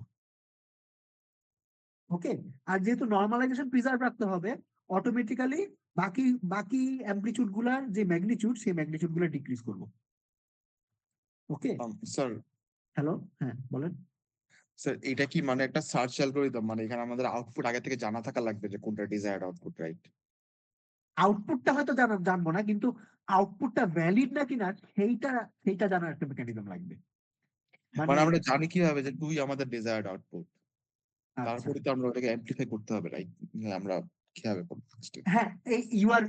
ওকে, আর যেহেতু নর্মালাইজেশন প্রিজার্ভ রাখতে হবে, অটোমেটিক্যালি বাকি বাকি অ্যামপ্লিটিউড গুলার যে ম্যাগনিটিউড, সেই ম্যাগনিটিউড গুলো ডিক্রিজ করব। ওকে, স্যার হ্যালো, হ্যাঁ বলেন। স্যার এটা কি মানে একটা সার্চ অ্যালগরিদম, মানে এখানে আমাদের আউটপুট আগে থেকে জানা থাকা লাগবে যে কোনটা ডিজায়ার্ড আউটপুট, রাইট? আউটপুটটা হয়তো জানবো না, কিন্তু আউটপুটটা ভ্যালিড নাকি না সেইটা জানার একটা মেকানিজম লাগবে। মানে আমরা জানি কিভাবে যে তুই আমাদের ডিজায়ার্ড আউটপুট, আচ্ছা, তারপরে তো আমরা ওটাকে অ্যামপ্লিফাই করতে হবে, রাইট? আমরা কিভাবে করবো? হ্যাঁ,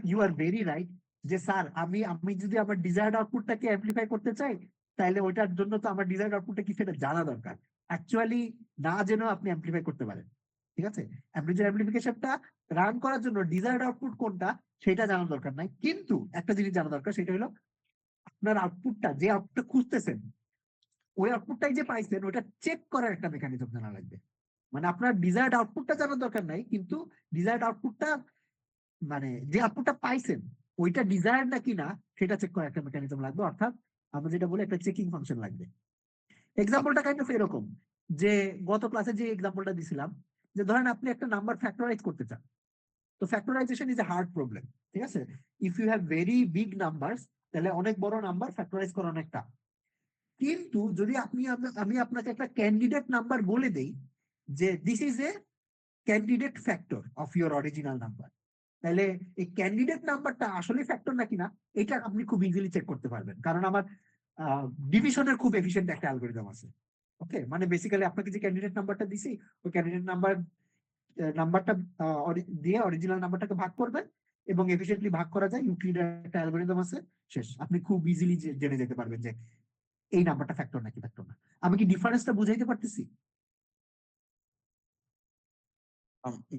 ইউ আর ভেরি রাইট যে স্যার আমি যদি আমার ডিজায়ার্ড আউটপুটটাকে অ্যামপ্লিফাই করতে চাই, তাহলে ওইটার জন্য তো আমার ডিজায়ার্ড আউটপুটটা কি সেটা জানা দরকার। অ্যাকচুয়ালি না জেনেও আপনি অ্যামপ্লিফাই করতে পারেন। ঠিক আছে, অ্যামপ্লিফিকেশনটা রান করার জন্য ডিজায়ার্ড আউটপুট কোনটা সেটা জানা দরকার নাই, কিন্তু একটা জিনিস জানা দরকার, সেটা হলো আপনার আউটপুটটা, যে আউটপুটটা খুঁজতেছেন, ওই আউটপুটটাই যে পাইছেন ওটা চেক করার একটা মেকানিজম জানা লাগবে। মানে আপনার ডিজায়ার্ড আউটপুটটা জানার দরকার নাই, কিন্তু ডিজায়ার্ড আউটপুটটা মানে যে আউটপুটটা পাইছেন ওইটা ডিজায়ার নাকি না সেটা চেক করার একটা মেকানিজম লাগবে, অর্থাৎ আমরা যেটা বলি একটা চেকিং ফাংশন লাগবে। এক্সাম্পলটা কাইন্ড অফ এরকম, যে গত ক্লাসে যে এক্সাম্পলটা দিছিলাম, যে ধরেন আপনি একটা নাম্বার ফ্যাক্টরাইজ করতে চান, তো factorization is a hard problem. ঠিক আছে, if you have very big numbers, তাহলে অনেক বড় নাম্বার ফ্যাক্টরাইজ করা অনেক টাফ। কিন্তু যদি আমি আপনাকে একটা ক্যান্ডিডেট নাম্বার বলে দেই যে this is a candidate factor of your original number, তাহলে এই ক্যান্ডিডেট নাম্বারটা আসলে ফ্যাক্টর নাকি না এটা আপনি খুব ইজিলি চেক করতে পারবেন, কারণ আমার ডিভিশনের খুব এফিশিয়েন্ট একটা অ্যালগরিদম আছে। ওকে, মানে বেসিক্যালি আপনাকে যে ক্যান্ডিডেট নাম্বারটা দিছি, ওই ক্যান্ডিডেট নাম্বারটা দিয়ে অরিজিনাল নাম্বারটাকে ভাগ করবেন, এবং এফিশিয়েন্টলি ভাগ করা যায়, ইউক্লিডের একটা অ্যালগরিদম আছে, শেষ। আপনি খুব ইজিলি জেনে যেতে পারবেন যে এই নাম্বারটা ফ্যাক্টর নাকি ফ্যাক্টর না। আমি কি ডিফারেন্সটা বুঝাইতে পারতেছি?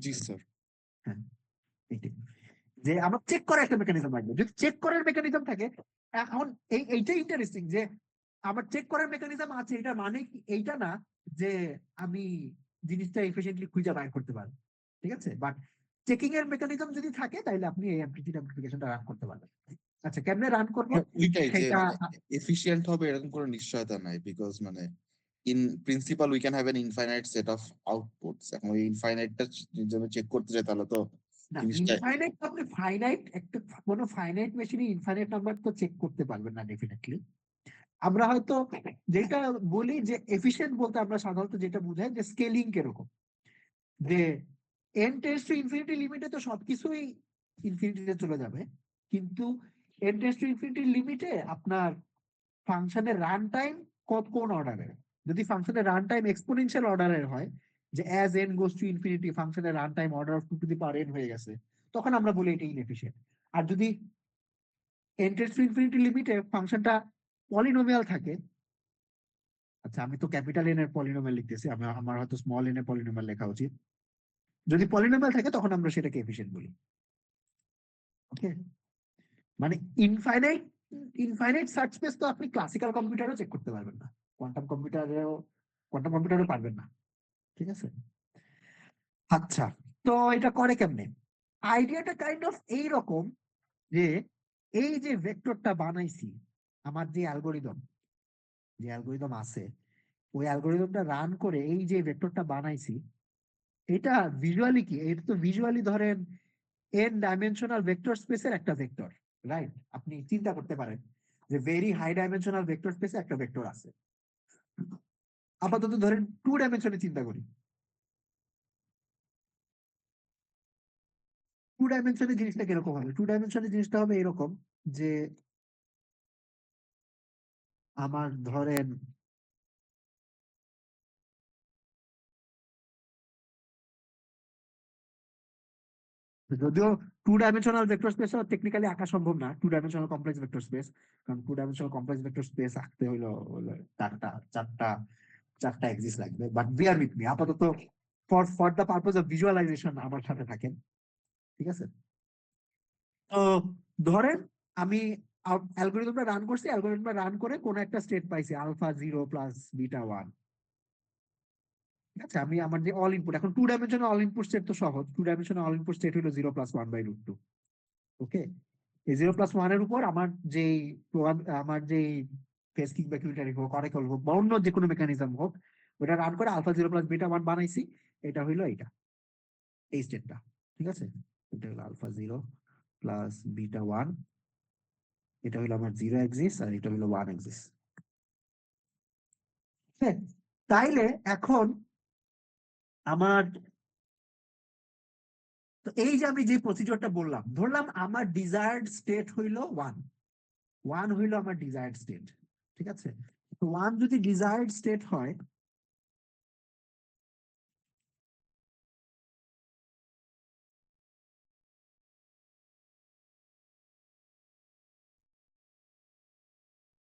জি স্যার। হ্যাঁ, এইটাই, যে আমার চেক করার একটা মেকানিজম লাগবে। যদি চেক করার মেকানিজম থাকে, এখন এইটাই ইন্টারেস্টিং যে আমার চেক করার মেকানিজম আছে, এটা মানে কি এইটা না যে আমি জিনিসটা এফিশিয়েন্টলি খুঁজে বাইর করতে পারবো। ঠিক আছে, বাট চেকিং এর মেকানিজম যদি থাকে তাহলে আপনি এই অ্যামপ্লিটিউড অ্যাপ্লিকেশনটা রান করতে পারবেন। আচ্ছা, কেমনে রান করবো ওইটাই যে সেটা, এফিশিয়েন্ট হবে এরকম কোনো নিশ্চয়তা নাই, বিকজ মানে in principal we can have an infinite set of outputs. এখন ওই ইনফাইনাইটটা যদি চেক করতে চাই তাহলে তো না জিনিসটা ইনফাইনাইট, আপনি ফাইনাইট একটা কোনো ফাইনাইট মেশিনে ইনফাইনাইট নাম্বার তো চেক করতে পারবেন না ডেফিনেটলি। আমরা হয়তো যেটা বলি যে এফিশিয়েন্ট বলতে আমরা সাধারণত যেটা বুঝাই যে স্কেলিং কিরকম, যে এন টেন্ডস টু ইনফিনিটি লিমিটে তো সবকিছুই ইনফিনিটিতে চলে যাবে, কিন্তু এন টেন্ডস টু ইনফিনিটি লিমিটে আপনার ফাংশনের রান টাইম কোন অর্ডারের, যদি ফাংশনের রান টাইম এক্সপোনেনশিয়াল অর্ডারের হয়, যে as N goes to infinity ফাংশনের run time order of 2 to the power n হয়ে গেছে, তখন আমরা বলি এটা ইনএফিশিয়েন্ট। আর যদি এন টেন্ডস টু ইনফিনিটি লিমিটে ফাংশনটা পলিনোমিয়াল থাকে, আচ্ছা আমি তো ক্যাপিটাল এন এর পলিনোমিয়াল লিখতেছি, আমার হয়তো স্মল এন এর পলিনোমিয়াল লেখা উচিত, যদি পলিনোমিয়াল থাকে তখন আমরা সেটাকে এফিশিয়েন্ট বলি। ওকে, মানে ইনফাইনাইট ইনফাইনাইট সার্চ স্পেস তো আপনি ক্লাসিক্যাল কম্পিউটারও চেক করতে পারবেন না, কোয়ান্টাম কম্পিউটারেও কোয়ান্টাম কম্পিউটারে পারবেন না, ঠিক আছে? আচ্ছা, তো এটা করে কেমনে? আইডিয়াটা কাইন্ড অফ এইরকম যে এই যে ভেক্টরটা বানাইছি, আমার যে অ্যালগোরিদম আছে, ওই অ্যালগোরিদমটা রান করে এই যে ভেক্টরটা বানাইছি, এটা ভিজুয়ালি কি, এটা তো ভিজুয়ালি ধরেন এন ডাইমেনশনাল ভেক্টর স্পেসের একটা ভেক্টর, রাইট? আপনি চিন্তা করতে পারেন যে ভেরি হাই ডাইমেনশনাল ভেক্টর স্পেসে একটা ভেক্টর আছে। আপাতত ধরেন 2 ডাইমেনশনে চিন্তা করি। 2 ডাইমেনশনে জিনিসটা কিরকম হবে? 2 ডাইমেনশনে জিনিসটা হবে এরকম যে আমার ধরেন যদিও 2 ডাইমেনশনাল ভেক্টর স্পেস টেকনিক্যালি আঁকা সম্ভব না, 2 ডাইমেনশনাল কমপ্লেক্স ভেক্টর স্পেস। কারণ 2 ডাইমেনশনাল কমপ্লেক্স ভেক্টর স্পেস আঁকতে হইলো হলো চারটা চারটা চারটা এক্সিস লাগবে। বাট বিয়ার উইথ মি, আপাতত for for the purpose of visualization আমার সাথে থাকেন, ঠিক আছে? তো ধরেন আমি অ্যালগোরিদমটা রান করছি, অ্যালগোরিদমটা রান করে কোন একটা স্টেট পাইছি আলফা 0 প্লাস বিটা 1, ঠিক আছে? আমি আমার যে অল ইনপুট, এখন 2 ডাইমেনশনাল অল ইনপুট স্টেট তো সহজ, 2 ডাইমেনশনাল অল ইনপুট স্টেট হলো 0 + 1/√2। ওকে, এই 0 + 1 এর উপর আমার যেই আমার যেই ফেস কিংবা কিউটারি হোক, অরেকল হোক বা অন্য যে কোনো মেকানিজম হোক, ওটা রান করে আলফা 0 + বিটা 1 বানাইছি। এটা হইলো এইটা, এই স্টেটটা, ঠিক আছে? এটা হলো আলফা 0 + বিটা 1, এটা হলো আমার 0 এক্সিস আর এটা হলো 1 এক্সিস। হ্যাঁ, তাইলে এখন আমার, তো এই যে আমি যে প্রসিডিওরটা বললাম, ধরলাম আমার ডিজায়ার্ড স্টেট হইলো 1, 1 হইলো আমার ডিজায়ার্ড স্টেট, ঠিক আছে? তো 1 যদি ডিজায়ার্ড স্টেট হয়,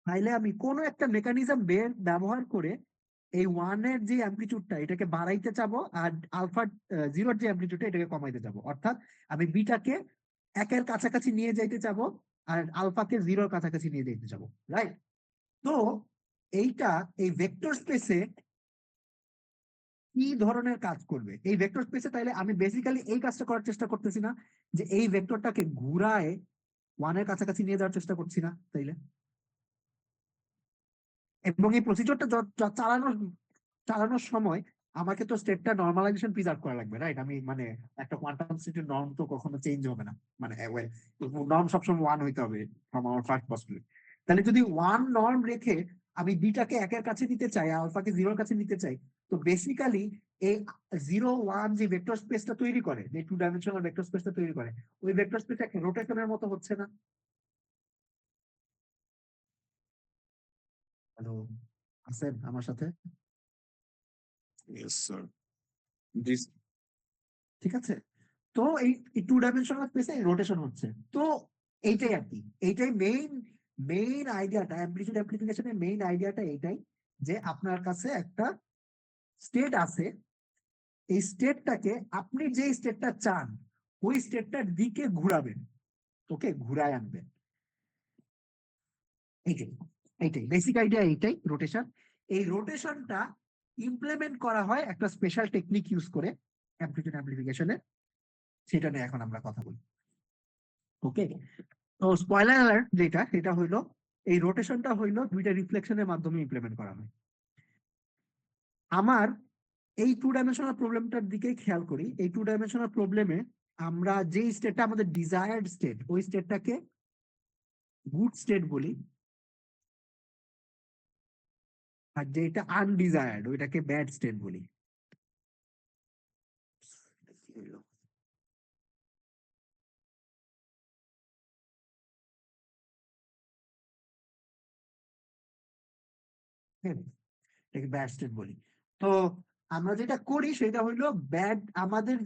তাইলে আমি কোনো একটা মেকানিজম ব্যবহার করে এই 1 এর যে অ্যামপ্লিটিউডটা এটাকে বাড়াইতে চাবো, আর আলফা 0 যে অ্যামপ্লিটিউডটা এটাকে কমাইতে চাবো। অর্থাৎ আমি বিটাকে 1 এর কাছাকাছি নিয়ে যাইতে চাবো আর আলফাকে 0 এর কাছাকাছি নিয়ে যাইতে চাবো, রাইট? তো এইটা এই ভেক্টর স্পেসে কি ধরনের কাজ করবে এই ভেক্টর স্পেসে? তাইলে আমি বেসিক্যালি এই কাজটা করার চেষ্টা করতেছি না যে এই ভেক্টরটাকে ঘুরায় 1 এর কাছাকাছি নিয়ে যাওয়ার চেষ্টা করছি না, তাইলে? এবং এই প্রসিডিওরটা চালানোর সময় আমাকে তো স্টেটটা নর্মালাইজেশন প্রিজার্ভ করা লাগবে, রাইট? আমি মানে একটা কোয়ান্টাম স্টেটের নর্ম তো কখনো চেঞ্জ হবে না, মানে নর্ম সবসময় 1 হইতে হবে ফ্রম আওয়ার ফার্স্ট পস্টুলেট। তাহলে যদি 1 নর্ম রেখে আমি বিটাকে 1 এর কাছে নিতে চাই, আলফাকে 0 এর কাছে নিতে চাই, তো বেসিক্যালি এই 0 1 যে ভেক্টর স্পেসটা তৈরি করে, যে 2 ডাইমেনশনাল ভেক্টর স্পেসটা তৈরি করে, ওই ভেক্টর স্পেসটা রোটেশনের মতো হচ্ছে না? হ্যালো, আছেন আমার সাথে? Yes, sir. This ঠিক আছে, তো এই 2 ডাইমেনশনাল স্পেসে রোটেশন হচ্ছে। তো এইটাই আর কি, এইটাই মেইন আইডিয়াটা, অ্যামপ্লিটিউড অ্যাপ্লিকেশনের মেইন আইডিয়াটা এইটাই যে আপনার কাছে একটা স্টেট আছে, এই স্টেটটাকে আপনি যে স্টেটটা চান ওই স্টেটটার দিকে ঘুরাবেন, ওকে, ঘুরায় আনবেন। এইটাই এইটাই বেসিক আইডিয়া, এইটাই রোটেশন। এই রোটেশনটা ইমপ্লিমেন্ট করা হয় একটা স্পেশাল টেকনিক ইউজ করে অ্যামপ্লিটিউড অ্যাপ্লিকেশনে, সেটা নিয়ে এখন আমরা কথা বলি। ওকে, তো স্পয়লার অ্যালার্ট, যেটা সেটা হইলো এই রোটেশনটা হইলো 2টা রিফ্লেকশনের মাধ্যমে ইমপ্লিমেন্ট করা হয়। আমার এই 2 ডাইমেনশনাল প্রবলেমটার দিকে খেয়াল করি, এই 2 ডাইমেনশনাল প্রবলেমে আমরা যেই স্টেটটা আমাদের ডিজায়ার্ড স্টেট, ওই স্টেটটাকে গুড স্টেট বলি, আর যেটা আনডিজায়ার্ড ওইটাকে ব্যাড স্টেট বলি। হ্যাঁ, এটাকে ব্যাড স্টেট বলি। তো আমরা যেটা করি সেটা হইলো ব্যাড, আমাদের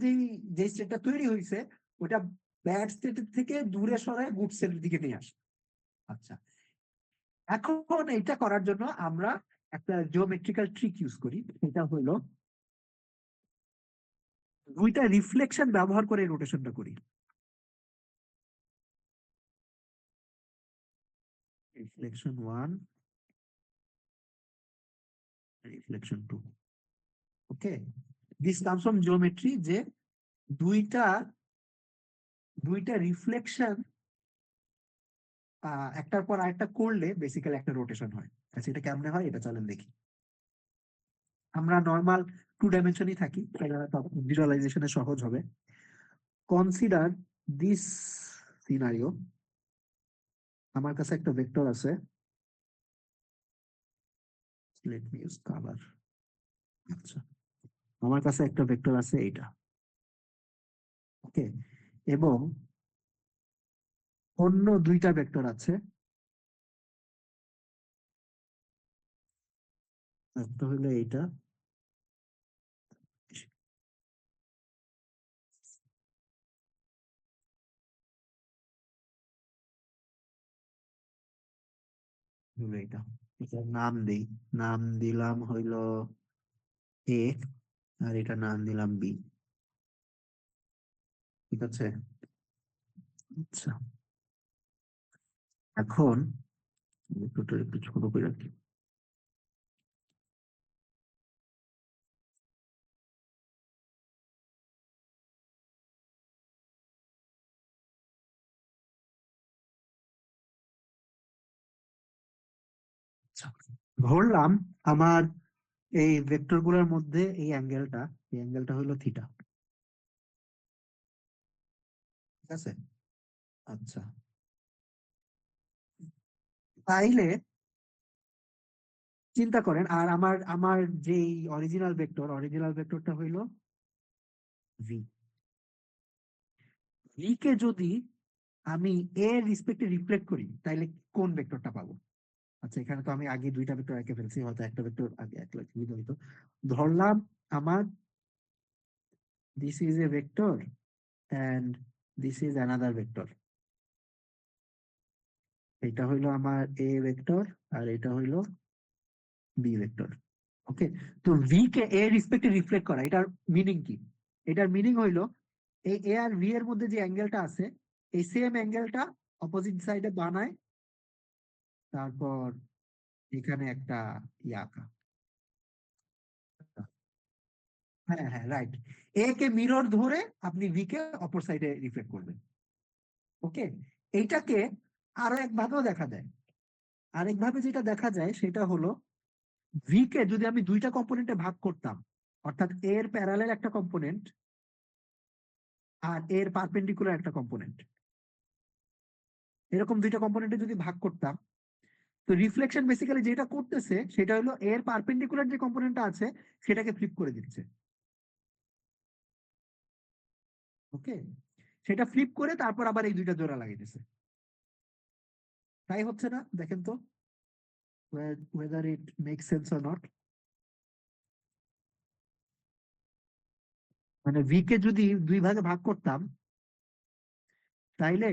যে স্টেটটা তৈরি হয়েছে ওটা ব্যাড স্টেটের থেকে দূরে সরায় গুড স্টেটের দিকে নিয়ে আসে। আচ্ছা, এখন এটা করার জন্য আমরা একটা জিওমেট্রিক্যাল ট্রিক ইউজ করি, এটা হলো 2টা রিফ্লেকশন ব্যবহার করে রোটেশনটা করি। Reflection 1 reflection two. Okay, this comes from geometry, যে দুইটা দুইটা রিফ্লেকশন একটার পর আরেকটা করলে বেসিক্যালি একটা রোটেশন হয়। আচ্ছা, এটা কেমনে হয় এটা চলেন দেখি। আমরা নর্মাল 2 ডাইমেনশনই থাকি, ভিজুয়ালাইজেশনে সহজ হবে। কনসিডার দিস সিনারিও, আমার কাছে একটা ভেক্টর আছে, লেট মি ইউজ কালার। আচ্ছা, আমার কাছে একটা ভেক্টর আছে এইটা। ওকে, এবং অন্য দুইটা ভেক্টর আছে, একটা হলো এইটা, হলো এইটা। এটার নাম দেই, নাম দিলাম হইলো এ, আর এটা নাম দিলাম বি। ঠিক আছে, আচ্ছা, এখন ভেক্টরটা একটু ছোট করে রাখি। আচ্ছা, ধরলাম আমার এই ভেক্টর গুলোর মধ্যে এই অ্যাঙ্গেলটা হলো থিটা। ঠিক আছে, আচ্ছা, তাইলে চিন্তা করেন, আর আমার আমার যে অরিজিনাল ভেক্টরটা হইলো ভি। ভি কে যদি আমি এর রিসপেক্টে রিফ্লেক্ট করি তাইলে কোন ভেক্টরটা পাবো? আচ্ছা, এখানে তো আমি আগে দুইটা ভেক্টর এঁকে ফেলছি, হয়তো একটা ভেক্টর আগে এক লাখ হইতো। ধরলাম আমার this is a vector and this is another vector. এটা হইলো আমার এ ভেক্টর, আর এটা হইলো বি ভেক্টর। ওকে, তো ভি কে এ রিসপেক্টে রিফ্লেক্ট করা, এটার মিনিং কি? এটার মিনিং হইলো এই এ আর ভি এর মধ্যে যে অ্যাঙ্গেলটা আছে, এই সেম অ্যাঙ্গেলটা অপোজিট সাইডে বানায়, তারপর এখানে একটা ইয়া আঁকা। হ্যাঁ হ্যাঁ, রাইট। এ কে মিরর ধরে আপনি ভি কে অপর সাইডে রিফ্লেক্ট করবেন। ওকে, এইটাকে আরো একভাবেও দেখা যায়। আরেকভাবে যেটা দেখা যায় সেটা হলো, ভি কে যদি আমি দুইটা কম্পোনেন্টে ভাগ করতাম, অর্থাৎ এর প্যারালাল একটা কম্পোনেন্ট আর এর পারপেন্ডিকুলার একটা কম্পোনেন্ট, এরকম দুইটা কম্পোনেন্টে যদি ভাগ করতাম, তো রিফ্লেকশন বেসিক্যালি যেটা করতেছে সেটা হলো এর পারপেন্ডিকুলার যে কম্পোনেন্টটা আছে সেটাকে ফ্লিপ করে দিচ্ছে। ওকে, সেটা ফ্লিপ করে তারপর আবার এই দুইটা জোড়া লাগাইতেছে। তাই হচ্ছে না? দেখেন তো, whether it makes sense or not। মানে ভি কে যদি দুই ভাগে ভাগ করতাম, তাইলে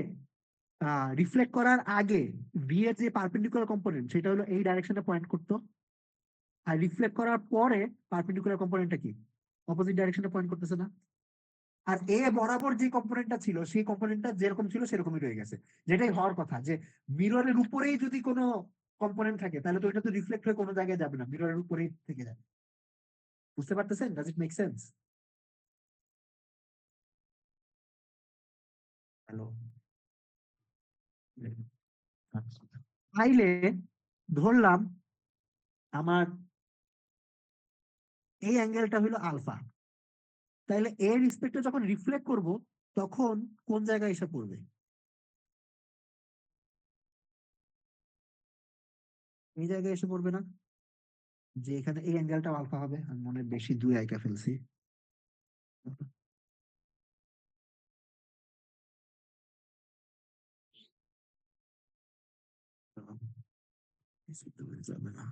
রিফ্লেক্ট করার আগে ভি এর যে পারপেন্ডিকুলার কম্পোনেন্ট সেটা হলো এই ডাইরেকশনে পয়েন্ট করতো, আর রিফ্লেক্ট করার পরে পারপেন্ডিকুলার কম্পোনেন্টটা কি অপোজিট ডাইরেকশনে পয়েন্ট করতেছে না? আর এ বরাবর যে কম্পোনেন্টটা ছিল সেই কম্পোনেন্টটা যেরকম ছিল সেরকমই রয়ে গেছে, যেটাই হওয়ার কথা, যে মিররের উপরেই যদি কোনো কম্পোনেন্ট থাকে তাহলে তো এটা তো রিফ্লেক্ট হয়ে কোনো জায়গায় যাবে না, মিররের উপরেই থেকে যাবে। বুঝতে পারতেছেন? Does it make sense? Hello, তাইলে ধরলাম আমার এই অ্যাঙ্গেলটা হলো আলফা, তাইলে এর রিসপেক্টে যখন রিফ্লেক্ট করব তখন কোন জায়গায় এসে পড়বে? এই জায়গায় এসে পড়বে না? যে এখানে এই অ্যাঙ্গেলটা আলফা হবে, আমি মনে হয় বেশি দুই আইকা ফেলছি। বেশি দূরে যাবে না,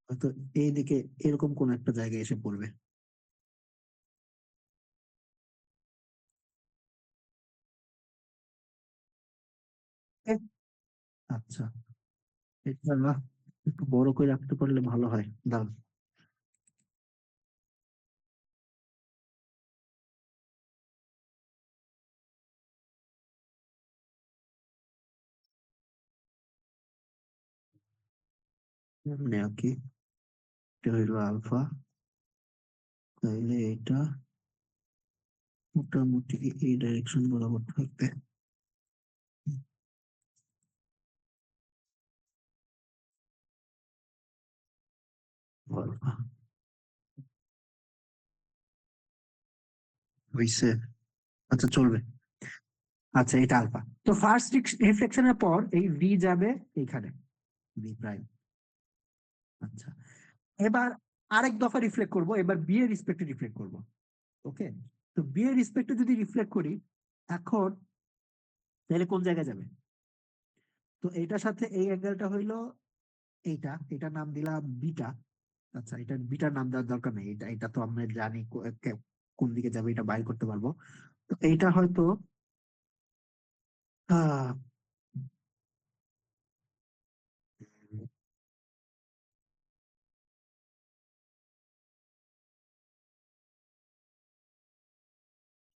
হয়তো এইদিকে এরকম কোন একটা জায়গায় এসে পড়বে। এ, আচ্ছা, এটা না একটু বড় করে রাখতে পারলে ভালো হয়। দাঁড়ান, এমনি আর কি। এটা হইলো আলফা, তাইলে এটা মোটামুটি এই ডাইরেকশন বরাবর থাকবে। আলফা হইছে, আচ্ছা চলবে। আচ্ছা এটা আলফা। তো ফার্স্ট রিফ্লেকশনের পর এই ভি যাবে এইখানে, ভি প্রাইম। আচ্ছা এবার আরেক দফা রিফ্লেক্ট করব, এবার বি এর রেসপেক্টে রিফ্লেক্ট করব। ওকে, তো বি এর রেসপেক্টে যদি রিফ্লেক্ট করি এখন, তাহলে কোন জায়গায় যাবে? তো এইটার সাথে এই অ্যাঙ্গেলটা হইলো এইটা, এটার নাম দিলাম বিটা। আচ্ছা এটা বিটার নাম দেওয়ার দরকার নেই, এটা এটা তো আমরা জানি কোন দিকে যাবে, এটা বাইর করতে পারবো। তো এইটা হয়তো আহ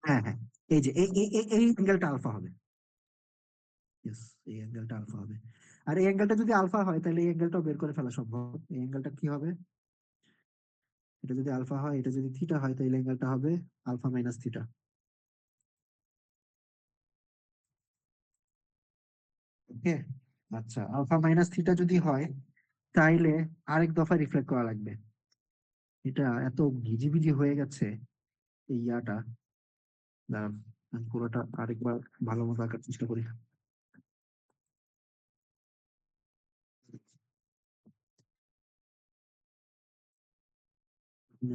হ্যাঁ হ্যাঁ, এই যে এই অ্যাঙ্গেলটা আলফা হবে। Yes, এই অ্যাঙ্গেলটা আলফা হবে। আর এই অ্যাঙ্গেলটা যদি আলফা হয় তাহলে এই অ্যাঙ্গেলটাও বের করে ফেলা সম্ভব। এই অ্যাঙ্গেলটা কি হবে? এটা যদি আলফা হয়, এটা যদি থিটা হয়, তাহলে অ্যাঙ্গেলটা হবে আলফা মাইনাস থিটা। ওকে, আচ্ছা আলফা মাইনাস থিটা যদি হয় তাইলে আরেক দফা রিফ্লেক্ট করা লাগবে। এটা এত ঘিজিবিজি হয়ে গেছে এই ইয়াটা, দাঁড়ান আমি পুরোটা আরেকবার ভালো মতো আঁকার চেষ্টা করি।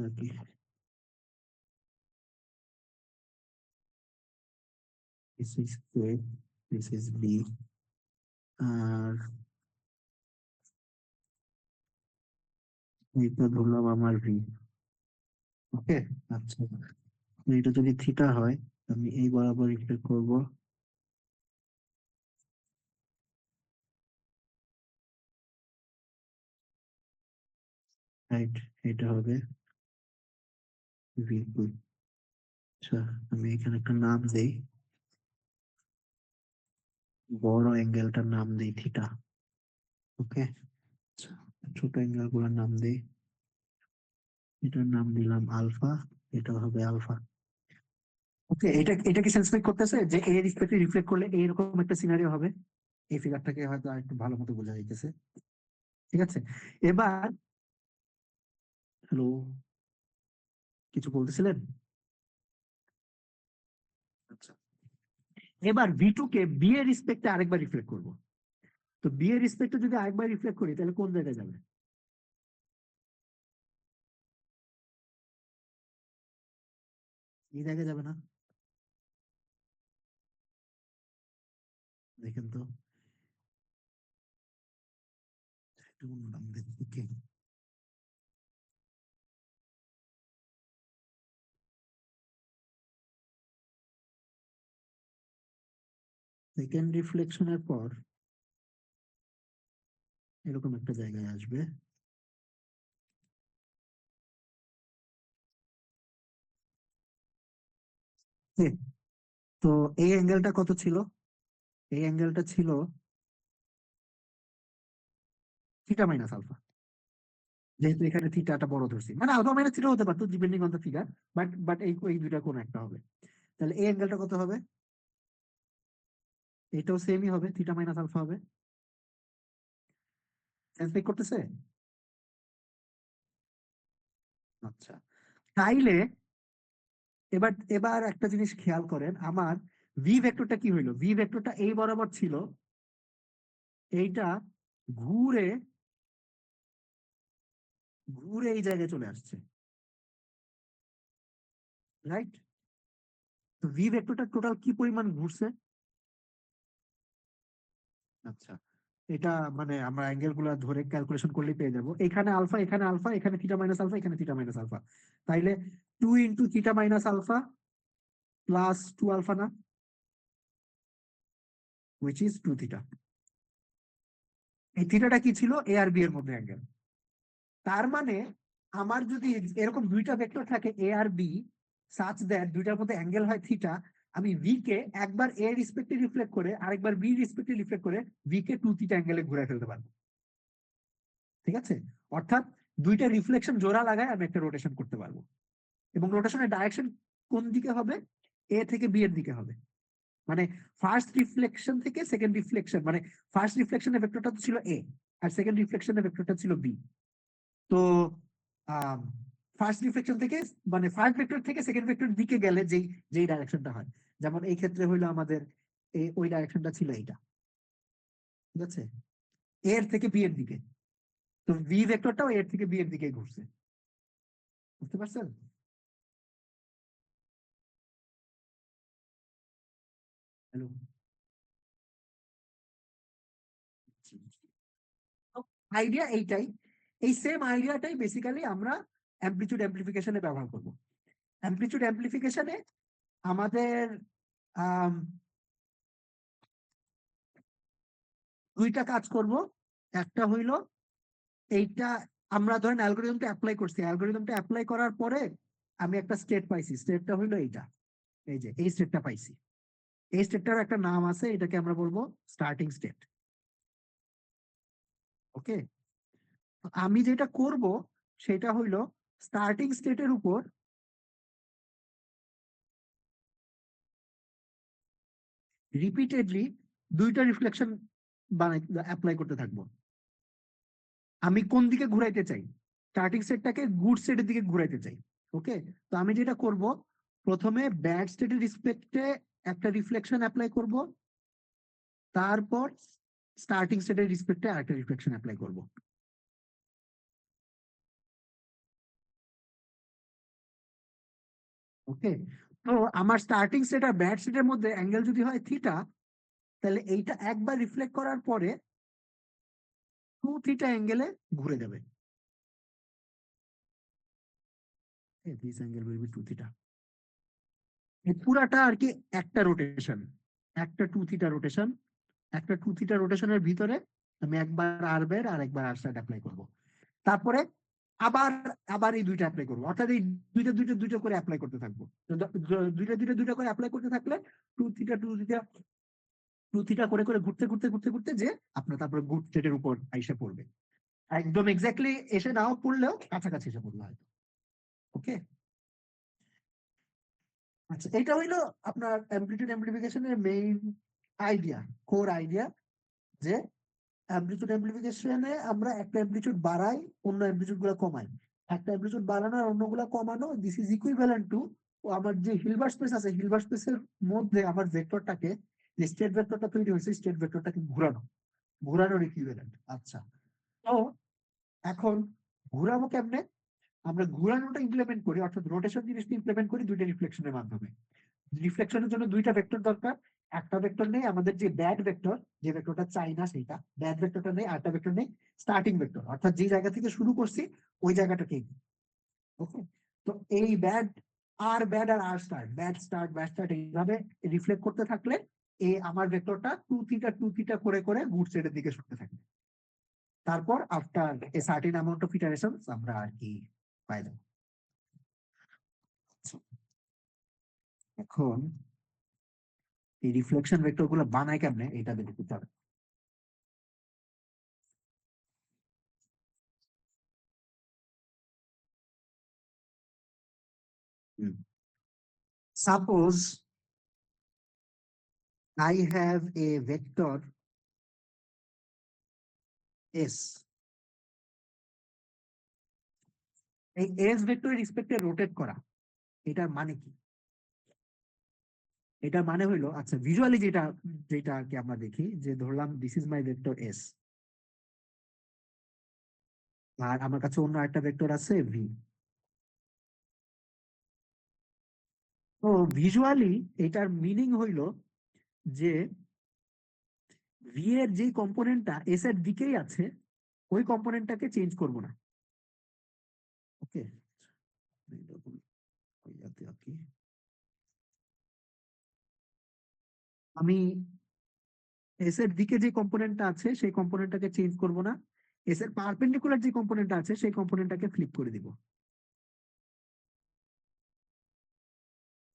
আর কি, this is A, this is B, আর এটা ধরলাম আমার ভি। ওকে, আচ্ছা এটা যদি থিটা হয় আমি এই বরাবর রিফ্লেক্ট করব। রাইট, এটা হবে ভি টু। আচ্ছা আমি এখানে একটা নাম দেই, বড় অ্যাঙ্গেলটার নাম দেই থিটা। ওকে, আচ্ছা ছোট অ্যাঙ্গেল গুলোর নাম দেই, এটার নাম দিলাম আলফা, এটা হবে আলফা। ওকে, এটা কি সেন্স মেক করতেছে যে এ রেসপেক্টে রিফ্লেক্ট করলে এইরকম একটা সিনারিও হবে? এই ফিগারটাকে হয়তো আরেকটু ভালো মতো বোঝা যাইতেছে। ঠিক আছে, এবার হ্যালো, কিছু বলতেছিলেন? আচ্ছা এবার ভি টু কে বি এর রেসপেক্টে আরেকবার রিফ্লেক্ট করব। তো বি এর রেসপেক্টে যদি আরেকবার রিফ্লেক্ট করি তাহলে কোন জায়গায় যাবে? এই জায়গায় যাবে না? দেখেন তো, একটু নাম দেন। ওকে, সেকেন্ড রিফ্লেকশনের পর এরকম একটা জায়গায় আসবে। এ, তো এই অ্যাঙ্গেলটা কত ছিল? এই অ্যাঙ্গেলটা ছিল থিটা মাইনাস আলফা। যেহেতু এখানে থিটাটা বড় ধরছি, মানে আলফা মাইনাস থিটা হতে পারতো depending on the figure, but but এই দুইটা কোন একটা হবে। তাহলে এই অ্যাঙ্গেলটা কত হবে? এটাও সেমই হবে, থিটা মাইনাস আলফা হবে। সেন্স মেক করতেছে? আচ্ছা তাইলে এবার এবার একটা জিনিস খেয়াল করেন, আমার ভি ভেক্টরটা কি হইলো? ভি ভেক্টরটা এই বরাবর ছিল, এইটা ঘুরে ঘুরে এই জায়গায় চলে আসছে, রাইট? তো ভি ভেক্টরটা টোটাল কি পরিমাণ ঘুরছে? আচ্ছা এটা মানে আমরা অ্যাঙ্গেল গুলা ধরে ক্যালকুলেশন করলে পেয়ে যাবো, এখানে আলফা, এখানে আলফা, এখানে থিটা মাইনাস আলফা, এখানে থিটা মাইনাস আলফা। তাইলে 2 theta minus alpha plus 2 alpha না, হুইচ ইজ 2 থিটা। এই থিটাটা কি ছিল? এ আর বি এর মধ্যে অ্যাঙ্গেল। তার মানে আমার যদি এরকম দুইটা ভেক্টর থাকে এ আর বি, সাচ দ্যাট দুইটার মধ্যে অ্যাঙ্গেল হয় থিটা, আমি ভি কে একবার এ রেসপেক্টে রিফ্লেক্ট করে আরেকবার বি রেসপেক্টে রিফ্লেক্ট করে ভি কে 2 থিটা অ্যাঙ্গেলে ঘুরে ফেলতে পারবো। ঠিক আছে, অর্থাৎ দুইটা রিফ্লেকশন জোড়া লাগায় আমি একটা রোটেশন করতে পারবো, এবং রোটেশনের ডাইরেকশন কোন দিকে হবে? এ থেকে বি এর দিকে হবে। মানে ফার্স্ট রিফ্লেকশন থেকে সেকেন্ড রিফ্লেকশন, মানে ফার্স্ট রিফ্লেকশনের ভেক্টরটা ছিল এ, আর সেকেন্ড রিফ্লেকশনের ভেক্টরটা ছিল বি। তো ফার্স্ট রিফ্লেকশন থেকে, মানে ফার্স্ট ভেক্টর থেকে সেকেন্ড ভেক্টর দিকে গেলে যেই যেই ডাইরেকশনটা হয়, যেমন এই ক্ষেত্রে হইলো আমাদের ওই ডাইরেকশনটা ছিল এইটা, ঠিক আছে, এর থেকে বি এর দিকে। তো বি ভেক্টরটাও এর থেকে বি এর দিকে ঘুরছে, বুঝতে পারছেন? হ্যালো, আইডিয়া এইটাই, এই সেম আইডিয়াটাই বেসিক্যালি আমরা অ্যামপ্লিটিউড অ্যাম্প্লিফিকেশনে ব্যবহার করব। অ্যামপ্লিটিউড অ্যাম্প্লিফিকেশনে আমাদের আম, দুইটা কাজ করব। একটা হইলো এইটা, আমরা ধরেন অ্যালগোরিদমটা অ্যাপ্লাই করছি, অ্যালগোরিদমটা অ্যাপ্লাই করার পরে আমি একটা স্টেট পাইছি, স্টেটটা হইলো এইটা, এই যে এই স্টেটটা পাইছি। এই স্টেটটার একটা নাম আছে, এটাকে আমরা বলবো স্টার্টিং স্টেট। ওকে, আমি যেটা করব সেটা হইলো স্টার্টিং স্টেটের উপর রিপিটেডলি দুইটা রিফ্লেকশন বানাই অ্যাপ্লাই করতে থাকবো। আমি কোন দিকে ঘুরাইতে চাই? স্টার্টিং স্টেটটাকে গুড স্টেটের দিকে ঘুরাইতে চাই। ওকে, তো আমি যেটা করব, প্রথমে ব্যাড স্টেটের রিসপেক্টে একটা রিফ্লেকশন অ্যাপ্লাই করব, তারপর স্টার্টিং স্টেটের রিসপেক্টে আরেকটা রিফ্লেকশন অ্যাপ্লাই করব। ওকে, তো আমার স্টার্টিং স্টেট আর ব্যাড স্টেটের মধ্যে অ্যাঙ্গেল যদি হয় থিটা, তাহলে এইটা একবার রিফ্লেক্ট করার পরে 2θ অ্যাঙ্গেলে ঘুরে যাবে। This angle will be 2θ। এই পুরাটা আর কি একটা রোটেশন, একটা 2θ রোটেশন, একটা 2θ রোটেশনের ভিতরে আমি একবার আর বের আর একবার আর স্টার্ট অ্যাপ্লাই করব। তারপরে আবার আবার এই দুইটা অ্যাপ্লাই করবো, অর্থাৎ এই দুইটা দুইটা দুইটা করে অ্যাপ্লাই করতে থাকবো। তো দুইটা দুইটা দুইটা করে অ্যাপ্লাই করতে থাকলে 2θ করে করে ঘুরতে ঘুরতে ঘুরতে ঘুরতে যে আপনার তারপরে গুড স্টেটের উপর এসে পড়বে। একদম এক্স্যাক্টলি এসে নাও পড়লেও কাছাকাছি এসে পড়লো হয়তো। ওকে, আচ্ছা, এটা হইলো আপনার অ্যামপ্লিটিউড অ্যাম্প্লিফিকেশনের মেইন আইডিয়া, কোর আইডিয়া, যে অ্যামপ্লিটিউড অ্যাম্প্লিফিকেশনে আমরা একটা অ্যামপ্লিটিউড বাড়াই, অন্য অ্যামপ্লিটিউড গুলো কমাই। একটা অ্যামপ্লিটিউড বাড়ানো আর অন্যগুলো কমানো, দিস ইজ ইকুইভ্যালেন্ট টু আমার যে হিলবার্ট স্পেস আছে, হিলবার্ট স্পেসের মধ্যে আমার ভেক্টরটাকে, যে স্টেট ভেক্টরটা তৈরি হয়েছে, স্টেট ভেক্টরটাকে ঘোরানো, ঘোরানোর ইকুইভ্যালেন্ট। আচ্ছা, তো এখন ঘুরাবো কেমনে? আমরা ঘুরানোটা ইমপ্লিমেন্ট করি, অর্থাৎ রোটেশন জিনিসটা ইমপ্লিমেন্ট করি দুইটা রিফ্লেকশনের মাধ্যমে। রিফ্লেকশনের জন্য দুইটা ভেক্টর দরকার। একটা ভেক্টর নেই আমাদের যে ব্যাড ভেক্টর, যে ভেক্টরটা চাই না সেইটা, ব্যাড ভেক্টরটা নেই, আরেকটা ভেক্টর নেই স্টার্টিং ভেক্টর, অর্থাৎ যে জায়গা থেকে শুরু করছি ওই জায়গাটাকেই। ওকে, তো এই ব্যাড আর ব্যাড আর আর start, bad start bad start এইভাবে রিফ্লেক্ট করতে থাকলে এই আমার ভেক্টরটা 2θ করে করে গুড স্টেটের দিকে ছুটতে থাকবে। তারপর after a certain amount of iterations আমরা আর কি পাই যাবো। এখন এই রিফ্লেকশন ভেক্টর গুলো বানায় কেমনে এটা দেখতে হবে। Suppose I have a vector S. এই S ভেক্টরের রেসপেক্টে রোটেট করা, এটার মানে কি? এটার মানে হইলো, আচ্ছা ভিজুয়ালি যেটা যেটা আর কি আমরা দেখি, যে ধরলাম this is my vector S, আর আমার কাছে অন্য একটা ভেক্টর আছে V। তো ভিজুয়ালি এটার মিনিং হইলো যে V এর যে কম্পোনেন্টটা S এর দিকেই আছে ওই কম্পোনেন্টটাকে চেঞ্জ করব না। ওকে, আমি এস এর দিকে যে কম্পোনেন্টটা আছে সেই কম্পোনেন্টটাকে চেঞ্জ করব না, এস এর পারপেন্ডিকুলার যে কম্পোনেন্টটা আছে সেই কম্পোনেন্টটাকে ফ্লিপ করে দিব।